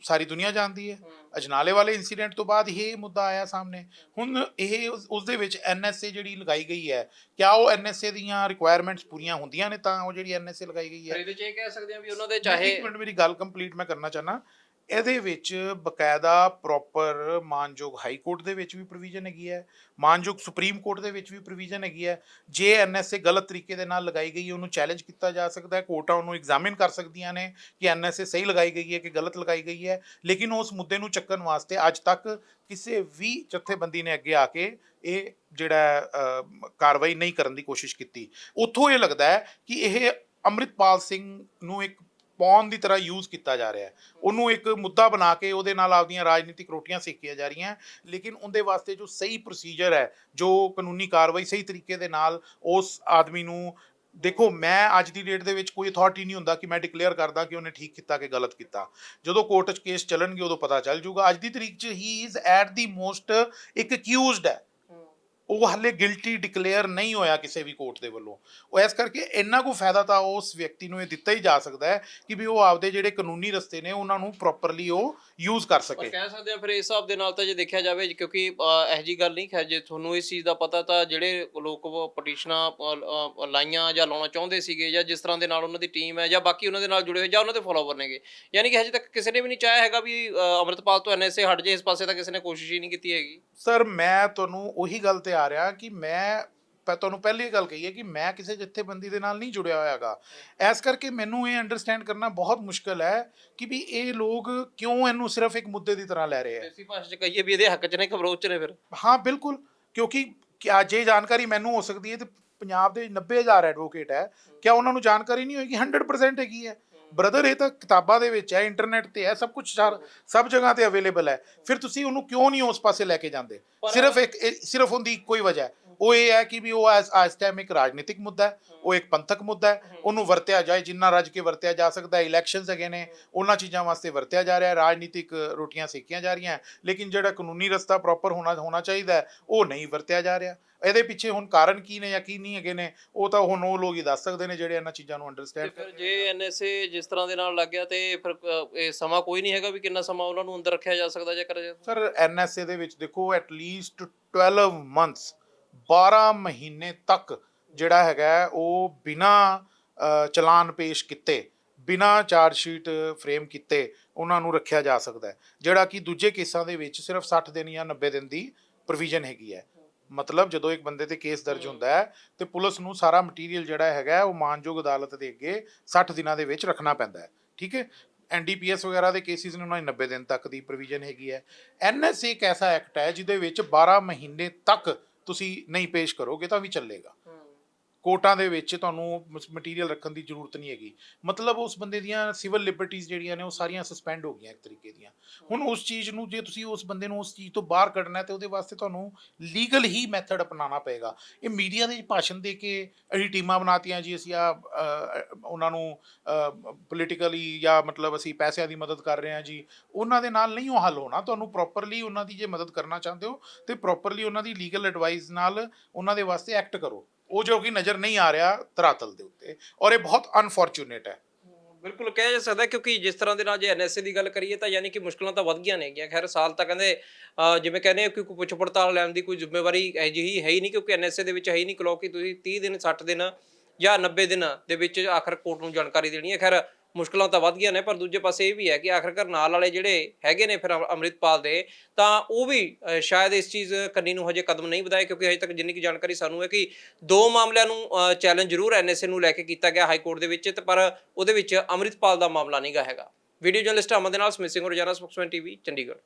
ਸਾਰੀ ਦੁਨੀਆ ਜਾਣਦੀ ਹੈ। ਅਜਨਾਲੇ ਵਾਲੇ ਇਨਸੀਡੈਂਟ ਤੋਂ ਬਾਅਦ ਇਹ ਮੁੱਦਾ ਆਇਆ ਸਾਹਮਣੇ। ਹੁਣ ਇਹ ਉਸ ਦੇ ਵਿੱਚ NSA ਜਿਹੜੀ ਲਗਾਈ ਗਈ ਹੈ, ਕਿਆ ਉਹ NSA ਦੀਆਂ ਰਿਕੁਆਇਰਮੈਂਟਸ ਪੂਰੀਆਂ ਹੁੰਦੀਆਂ ਨੇ ਤਾਂ ਉਹ ਜਿਹੜੀ NSA ਲਗਾਈ ਗਈ ਹੈ? ਇਹਦੇ 'ਚ ਇਹ ਕਹਿ ਸਕਦੇ ਹਾਂ ਵੀ ਉਹਨਾਂ ਦੇ ਚਾਹੇ, ਇੱਕ ਮਿੰਟ ਮੇਰੀ ਗੱਲ ਕੰਪਲੀਟ ਮੈਂ ਕਰਨਾ ਚਾਹਨਾ। ਇਹਦੇ ਵਿੱਚ ਬਕਾਇਦਾ ਪ੍ਰੋਪਰ ਮਾਨਯੋਗ ਹਾਈ ਕੋਰਟ ਦੇ ਵਿੱਚ ਵੀ ਪ੍ਰੋਵੀਜ਼ਨ ਹੈਗੀ ਹੈ, ਮਾਨਯੋਗ ਸੁਪਰੀਮ ਕੋਰਟ ਦੇ ਵਿੱਚ ਵੀ ਪ੍ਰੋਵੀਜ਼ਨ ਹੈਗੀ ਹੈ। ਜੇ NSA ਗਲਤ ਤਰੀਕੇ ਦੇ ਨਾਲ ਲਗਾਈ ਗਈ, ਉਹਨੂੰ ਚੈਲੰਜ ਕੀਤਾ ਜਾ ਸਕਦਾ ਹੈ, ਕੋਰਟਾਂ ਉਹਨੂੰ ਐਗਜ਼ਾਮਿਨ ਕਰ ਸਕਦੀਆਂ ਨੇ ਕਿ NSA ਸਹੀ ਲਗਾਈ ਗਈ ਹੈ ਕਿ ਗਲਤ ਲਗਾਈ ਗਈ ਹੈ। ਲੇਕਿਨ ਉਸ ਮੁੱਦੇ ਨੂੰ ਚੱਕਣ ਵਾਸਤੇ ਅੱਜ ਤੱਕ ਕਿਸੇ ਵੀ ਜਥੇਬੰਦੀ ਨੇ ਅੱਗੇ ਆ ਕੇ ਇਹ ਜਿਹੜਾ ਕਾਰਵਾਈ ਨਹੀਂ ਕਰਨ ਦੀ ਕੋਸ਼ਿਸ਼ ਕੀਤੀ। ਉੱਥੋਂ ਇਹ ਲੱਗਦਾ ਹੈ ਕਿ ਇਹ ਅੰਮ੍ਰਿਤਪਾਲ ਸਿੰਘ ਨੂੰ ਇੱਕ ਪੌਨ ਦੀ ਤਰ੍ਹਾਂ ਯੂਜ਼ ਕੀਤਾ ਜਾ ਰਿਹਾ ਹੈ, ਉਹਨੂੰ ਇੱਕ ਮੁੱਦਾ ਬਣਾ ਕੇ ਉਹਦੇ ਨਾਲ ਆਪਦੀਆਂ ਰਾਜਨੀਤਿਕ ਰੋਟੀਆਂ ਸੇਕੀਆਂ ਜਾ ਰਹੀਆਂ। ਲੇਕਿਨ ਉਹਦੇ ਵਾਸਤੇ ਜੋ ਸਹੀ ਪ੍ਰੋਸੀਜਰ ਹੈ, ਜੋ ਕਾਨੂੰਨੀ ਕਾਰਵਾਈ ਸਹੀ ਤਰੀਕੇ ਦੇ ਨਾਲ ਉਸ ਆਦਮੀ ਨੂੰ, ਦੇਖੋ ਮੈਂ ਅੱਜ ਦੀ ਡੇਟ ਦੇ ਵਿੱਚ ਕੋਈ ਅਥਾਰਟੀ ਨਹੀਂ ਹੁੰਦਾ ਕਿ ਮੈਂ ਡਿਕਲੇਅਰ ਕਰਦਾ ਕਿ ਉਹਨੇ ਠੀਕ ਕੀਤਾ ਕਿ ਗਲਤ ਕੀਤਾ। ਜਦੋਂ ਕੋਰਟ 'ਚ ਕੇਸ ਚੱਲਣਗੇ ਉਦੋਂ ਪਤਾ ਚੱਲ ਜੂਗਾ। ਅੱਜ ਦੀ ਤਰੀਕ 'ਚ ਹੀ ਇਜ਼ ਐਟ ਦੀ ਮੋਸਟ ਇੱਕ ਅਕਿਊਜ਼ਡ ਹੈ, ਉਹ ਹਾਲੇ ਗਿਲਟੀ ਡਿਕਲੇਅਰ ਨਹੀਂ ਹੋਇਆ ਕਿਸੇ ਵੀ ਕੋਰਟ ਦੇ ਵੱਲੋਂ। ਉਹ ਇਸ ਕਰਕੇ ਇੰਨਾ ਕੁ ਫਾਇਦਾ ਤਾਂ ਉਸ ਵਿਅਕਤੀ ਨੂੰ ਇਹ ਦਿੱਤਾ ਹੀ ਜਾ ਸਕਦਾ ਹੈ ਕਿ ਵੀ ਉਹ ਆਪਦੇ ਜਿਹੜੇ ਕਾਨੂੰਨੀ ਰਸਤੇ ਨੇ ਉਹਨਾਂ ਨੂੰ ਪ੍ਰੋਪਰਲੀ ਉਹ ਯੂਜ਼ ਕਰ ਸਕੇ। ਕਹਿ ਸਕਦੇ ਆ ਫਿਰ ਇਸ ਹਿਸਾਬ ਦੇ ਨਾਲ ਤਾਂ ਜੇ ਦੇਖਿਆ ਜਾਵੇ, ਕਿਉਂਕਿ ਇਹੋ ਜਿਹੀ ਗੱਲ ਨਹੀਂ ਖੈਰ, ਜੇ ਤੁਹਾਨੂੰ ਇਸ ਚੀਜ਼ ਦਾ ਪਤਾ ਤਾਂ ਜਿਹੜੇ ਲੋਕ ਪਟੀਸ਼ਨਾਂ ਲਾਈਆਂ ਜਾਂ ਲਾਉਣਾ ਚਾਹੁੰਦੇ ਸੀਗੇ, ਜਾਂ ਜਿਸ ਤਰ੍ਹਾਂ ਦੇ ਨਾਲ ਉਹਨਾਂ ਦੀ ਟੀਮ ਹੈ ਜਾਂ ਬਾਕੀ ਉਹਨਾਂ ਦੇ ਨਾਲ ਜੁੜੇ ਹੋਏ ਜਾਂ ਉਹਨਾਂ ਦੇ ਫੋਲੋਵਰ ਨੇਗੇ, ਯਾਨੀ ਕਿ ਹਜੇ ਤੱਕ ਕਿਸੇ ਨੇ ਵੀ ਨਹੀਂ ਚਾਹਿਆ ਹੈਗਾ ਵੀ ਅੰਮ੍ਰਿਤਪਾਲ ਤੋਂ NSA ਹਟ ਜੇ ਇਸ ਪਾਸੇ, ਤਾਂ ਕਿਸੇ ਨੇ ਕੋਸ਼ਿਸ਼ ਹੀ ਨਹੀਂ ਕੀਤੀ ਹੈਗੀ। ਸਰ ਮੈਂ ਤੁਹਾਨੂੰ ਉਹੀ ਗੱਲ ਤੇ ਆ ਰਿਹਾ ਕਿ ਮੈਂ ਤੁਹਾਨੂੰ ਪਹਿਲੀ ਗੱਲ ਕਹੀ ਹੈ ਕਿ ਮੈਂ ਕਿਸੇ ਜਥੇਬੰਦੀ ਦੇ ਨਾਲ ਨਹੀਂ ਜੁੜਿਆ ਹੋਇਆ ਹੈਗਾ। ਇਸ ਕਰਕੇ ਮੈਨੂੰ ਇਹ ਅੰਡਰਸਟੈਂਡ ਕਰਨਾ ਬਹੁਤ ਮੁਸ਼ਕਲ ਹੈ ਕਿ ਵੀ ਇਹ ਲੋਕ ਕਿਉਂ ਇਹਨੂੰ ਸਿਰਫ ਇੱਕ ਮੁੱਦੇ ਦੀ ਤਰ੍ਹਾਂ ਲੈ ਰਹੇ ਹੈ। ਦੇਸੀ ਭਾਸ਼ਾ 'ਚ ਕਹੀਏ ਵੀ ਇਹਦੇ ਹੱਕ 'ਚ ਨੇ, ਖਬਰੋਂ 'ਚ ਨੇ ਫਿਰ। ਹਾਂ ਬਿਲਕੁਲ, ਕਿਉਂਕਿ ਕਿਆ ਜੇ ਜਾਣਕਾਰੀ ਮੈਨੂੰ ਹੋ ਸਕਦੀ ਹੈ ਤੇ ਪੰਜਾਬ ਦੇ 90,000 ਐਡਵੋਕੇਟ ਹੈ, ਕਿਆ ਉਹਨਾਂ ਨੂੰ ਜਾਣਕਾਰੀ ਨਹੀਂ ਹੋਏਗੀ? 100% ਹੈਗੀ ਹੈ ਬ੍ਰਦਰ। ਇਹ ਤਾਂ ਕਿਤਾਬਾਂ ਦੇ ਵਿੱਚ ਹੈ, ਇੰਟਰਨੈਟ ਤੇ ਹੈ, ਸਭ ਕੁਝ ਸਭ ਜਗ੍ਹਾ ਤੇ ਅਵੇਲੇਬਲ ਹੈ। ਫਿਰ ਤੁਸੀਂ ਉਹਨੂੰ ਕਿਉਂ ਨਹੀਂ ਉਸ ਪਾਸੇ ਲੈ ਕੇ ਜਾਂਦੇ? ਸਿਰਫ ਉਹਦੀ ਇੱਕੋ ਹੀ ਵਜ੍ਹਾ ਹੈ, ਉਹ ਇਹ ਹੈ ਕਿ ਵੀ ਉਹ ਇਸ ਟਾਈਮ ਇੱਕ ਰਾਜਨੀਤਿਕ ਮੁੱਦਾ ਹੈ, ਉਹ ਇੱਕ ਪੰਥਕ ਮੁੱਦਾ ਹੈ, ਉਹਨੂੰ ਵਰਤਿਆ ਜਾਏ ਜਿੰਨਾ ਰੱਜ ਕੇ ਵਰਤਿਆ ਜਾ ਸਕਦਾ। ਇਲੈਕਸ਼ਨਸ ਹੈਗੇ ਨੇ, ਉਹਨਾਂ ਚੀਜ਼ਾਂ ਵਾਸਤੇ ਵਰਤਿਆ ਜਾ ਰਿਹਾ, ਰਾਜਨੀਤਿਕ ਰੋਟੀਆਂ ਸੇਕੀਆਂ ਜਾ ਰਹੀਆਂ, ਲੇਕਿਨ ਜਿਹੜਾ ਕਾਨੂੰਨੀ ਰਸਤਾ ਪ੍ਰੋਪਰ ਹੋਣਾ ਚਾਹੀਦਾ ਉਹ ਨਹੀਂ ਵਰਤਿਆ ਜਾ ਰਿਹਾ। ਇਹਦੇ ਪਿੱਛੇ ਹੁਣ ਕਾਰਨ ਕੀ ਨੇ ਜਾਂ ਕੀ ਨਹੀਂ ਹੈਗੇ ਨੇ, ਉਹ ਤਾਂ ਹੁਣ ਉਹ ਲੋਕ ਹੀ ਦੱਸ ਸਕਦੇ ਨੇ ਜਿਹੜੇ ਇਹਨਾਂ ਚੀਜ਼ਾਂ ਨੂੰ ਅੰਡਰਸਟੈਂਡ ਕਰਦੇ। ਜੇ NSA ਜਿਸ ਤਰ੍ਹਾਂ ਦੇ ਨਾਲ ਲੱਗ ਗਿਆ ਤੇ ਫਿਰ ਇਹ ਸਮਾਂ ਕੋਈ ਨਹੀਂ ਹੈਗਾ ਵੀ ਕਿੰਨਾ ਸਮਾਂ ਉਹਨਾਂ ਨੂੰ ਅੰਦਰ ਰੱਖਿਆ ਜਾ ਸਕਦਾ ਜਾਂ ਕਰਿਆ ਜਾ ਸਕਦਾ? ਸਰ NSA ਦੇ ਵਿੱਚ ਦੇਖੋ ਐਟਲੀਸਟ 12 ਮੰਥਸ, 12 ਮਹੀਨੇ ਤੱਕ ਜਿਹੜਾ ਹੈਗਾ ਉਹ ਬਿਨਾਂ ਚਲਾਨ ਪੇਸ਼ ਕੀਤੇ, ਬਿਨਾਂ ਚਾਰਜ ਸ਼ੀਟ ਫਰੇਮ ਕੀਤੇ ਉਹਨਾਂ ਨੂੰ ਰੱਖਿਆ ਜਾ ਸਕਦਾ ਹੈ, ਜਿਹੜਾ ਕਿ ਦੂਜੇ ਕੇਸਾਂ ਦੇ ਵਿੱਚ ਸਿਰਫ 60 ਦਿਨ ਜਾਂ 90 ਦਿਨ ਦੀ ਪ੍ਰੋਵੀਜ਼ਨ ਹੈਗੀ ਹੈ। ਮਤਲਬ ਜਦੋਂ ਇੱਕ ਬੰਦੇ ਤੇ ਕੇਸ ਦਰਜ ਹੁੰਦਾ ਹੈ ਤੇ ਪੁਲਿਸ ਨੂੰ ਸਾਰਾ ਮਟੀਰੀਅਲ ਜਿਹੜਾ ਹੈਗਾ ਉਹ ਮਾਨਯੋਗ ਅਦਾਲਤ ਦੇ ਅੱਗੇ 60 ਦਿਨਾਂ ਦੇ ਵਿੱਚ ਰੱਖਣਾ ਪੈਂਦਾ ਹੈ। ਠੀਕ ਹੈ, NDPS ਵਗੈਰਾ ਦੇ ਕੇਸਿਸ ਨੇ ਉਹਨਾਂ ਦੀ 90 ਦਿਨ ਤੱਕ ਦੀ ਪ੍ਰੋਵੀਜ਼ਨ ਹੈਗੀ ਹੈ। NSA ਇੱਕ ਐਸਾ ਐਕਟ ਹੈ ਜਿਹਦੇ ਵਿੱਚ 12 ਮਹੀਨੇ ਤੱਕ ਤੁਸੀਂ ਨਹੀਂ ਪੇਸ਼ ਕਰੋਗੇ ਤਾਂ ਵੀ ਚੱਲੇਗਾ। ਕੋਰਟਾਂ ਦੇ ਵਿੱਚ ਤੁਹਾਨੂੰ ਮਟੀਰੀਅਲ ਰੱਖਣ ਦੀ ਜ਼ਰੂਰਤ ਨਹੀਂ ਹੈਗੀ। ਮਤਲਬ ਉਸ ਬੰਦੇ ਦੀਆਂ ਸਿਵਲ ਲਿਬਰਟੀਜ਼ ਜਿਹੜੀਆਂ ਨੇ ਉਹ ਸਾਰੀਆਂ ਸਸਪੈਂਡ ਹੋ ਗਈਆਂ ਇੱਕ ਤਰੀਕੇ ਦੀਆਂ। ਹੁਣ ਉਸ ਚੀਜ਼ ਨੂੰ ਜੇ ਤੁਸੀਂ ਉਸ ਬੰਦੇ ਨੂੰ ਉਸ ਚੀਜ਼ ਤੋਂ ਬਾਹਰ ਕੱਢਣਾ ਤੇ ਉਹਦੇ ਵਾਸਤੇ ਤੁਹਾਨੂੰ ਲੀਗਲ ਹੀ ਮੈਥਡ ਅਪਣਾਉਣਾ ਪਏਗਾ। ਇਹ ਮੀਡੀਆ ਦੇ ਭਾਸ਼ਣ ਦੇ ਕੇ ਅਸੀਂ ਟੀਮਾਂ ਬਣਾਤੀਆਂ ਜੀ, ਅਸੀਂ ਉਹਨਾਂ ਨੂੰ ਪੋਲੀਟੀਕਲੀ ਜਾਂ ਮਤਲਬ ਅਸੀਂ ਪੈਸਿਆਂ ਦੀ ਮਦਦ ਕਰ ਰਹੇ ਹਾਂ ਜੀ, ਉਹਨਾਂ ਦੇ ਨਾਲ ਨਹੀਂ ਉਹ ਹੱਲ ਹੋਣਾ। ਤੁਹਾਨੂੰ ਪ੍ਰੋਪਰਲੀ ਉਹਨਾਂ ਦੀ ਜੇ ਮਦਦ ਕਰਨਾ ਚਾਹੁੰਦੇ ਹੋ ਤੇ ਪ੍ਰੋਪਰਲੀ ਉਹਨਾਂ ਦੀ ਲੀਗਲ ਐਡਵਾਈਸ ਨਾਲ ਉਹਨਾਂ ਦੇ ਵਾਸਤੇ ਐਕਟ ਕਰੋ, ਉਹ ਜੋ ਕਿ ਨਜ਼ਰ ਨਹੀਂ ਆ ਰਿਹਾ ਧਰਾਤਲ ਦੇ ਉੱਤੇ, ਔਰ ਇਹ ਬਹੁਤ ਅਨਫੋਰਚੂਨੇਟ ਹੈ। ਬਿਲਕੁਲ ਕਿਹਾ ਜਾ ਸਕਦਾ, ਕਿਉਂਕਿ ਜਿਸ ਤਰ੍ਹਾਂ ਦੇ ਨਾਲ ਜੇ ਐਨਐਸਏ ਦੀ ਗੱਲ ਕਰੀਏ ਤਾਂ ਯਾਨੀ ਕਿ ਮੁਸ਼ਕਲਾਂ ਤਾਂ ਵੱਧ ਗਈਆਂ ਨੇਗੀਆਂ। ਖੈਰ ਸਾਲ ਤਾਂ ਕਹਿੰਦੇ ਜਿਵੇਂ ਕਹਿੰਦੇ ਆ ਕਿ ਕੋਈ ਪੁੱਛ ਪੜਤਾਲ ਲੈਣ ਦੀ ਕੋਈ ਜ਼ਿੰਮੇਵਾਰੀ ਅਜਿਹੀ ਹੈ ਹੀ ਨਹੀਂ, ਕਿਉਂਕਿ ਐਨਐਸਏ ਦੇ ਵਿੱਚ ਹੈ ਹੀ ਨਹੀਂ ਕਲੋ ਕਿ ਤੁਸੀਂ 30 ਦਿਨ 60 ਦਿਨ ਜਾਂ 90 ਦਿਨ ਦੇ ਵਿੱਚ ਆਖਰ ਕੋਰਟ ਨੂੰ ਜਾਣਕਾਰੀ ਦੇਣੀ ਹੈ। ਖੈਰ ਮੁਸ਼ਕਲਾਂ ਤਾਂ ਵੱਧ ਗਈਆਂ ਨੇ, ਪਰ ਦੂਜੇ ਪਾਸੇ ਇਹ ਵੀ ਹੈ ਕਿ ਆਖਰਕਾਰ ਨਾਲ ਵਾਲੇ ਜਿਹੜੇ ਹੈਗੇ ਨੇ ਫਿਰ ਅੰਮ੍ਰਿਤਪਾਲ ਦੇ, ਤਾਂ ਉਹ ਵੀ ਸ਼ਾਇਦ ਇਸ ਚੀਜ਼ ਕੰਨੀ ਨੂੰ ਹਜੇ ਕਦਮ ਨਹੀਂ ਵਧਾਏ, ਕਿਉਂਕਿ ਹਜੇ ਤੱਕ ਜਿੰਨੀ ਕਿ ਜਾਣਕਾਰੀ ਸਾਨੂੰ ਹੈ ਕਿ 2 ਮਾਮਲਿਆਂ ਨੂੰ ਚੈਲੰਜ ਜ਼ਰੂਰ ਐਨਐਸਏ ਨੂੰ ਲੈ ਕੇ ਕੀਤਾ ਗਿਆ ਹਾਈ ਕੋਰਟ ਦੇ ਵਿੱਚ, ਤੇ ਪਰ ਉਹਦੇ ਵਿੱਚ ਅੰਮ੍ਰਿਤਪਾਲ ਦਾ ਮਾਮਲਾ ਨਹੀਂਗਾ ਹੈਗਾ। ਵੀਡੀਓ ਜਰਨਲਿਸਟ ਅਮਨ ਦੇ ਨਾਲ ਸਮਿਤ ਸਿੰਘ, ਰੋਜ਼ਾਨਾ ਸਪੋਕਸਮੈਨ ਟੀਵੀ, ਚੰਡੀਗੜ੍ਹ।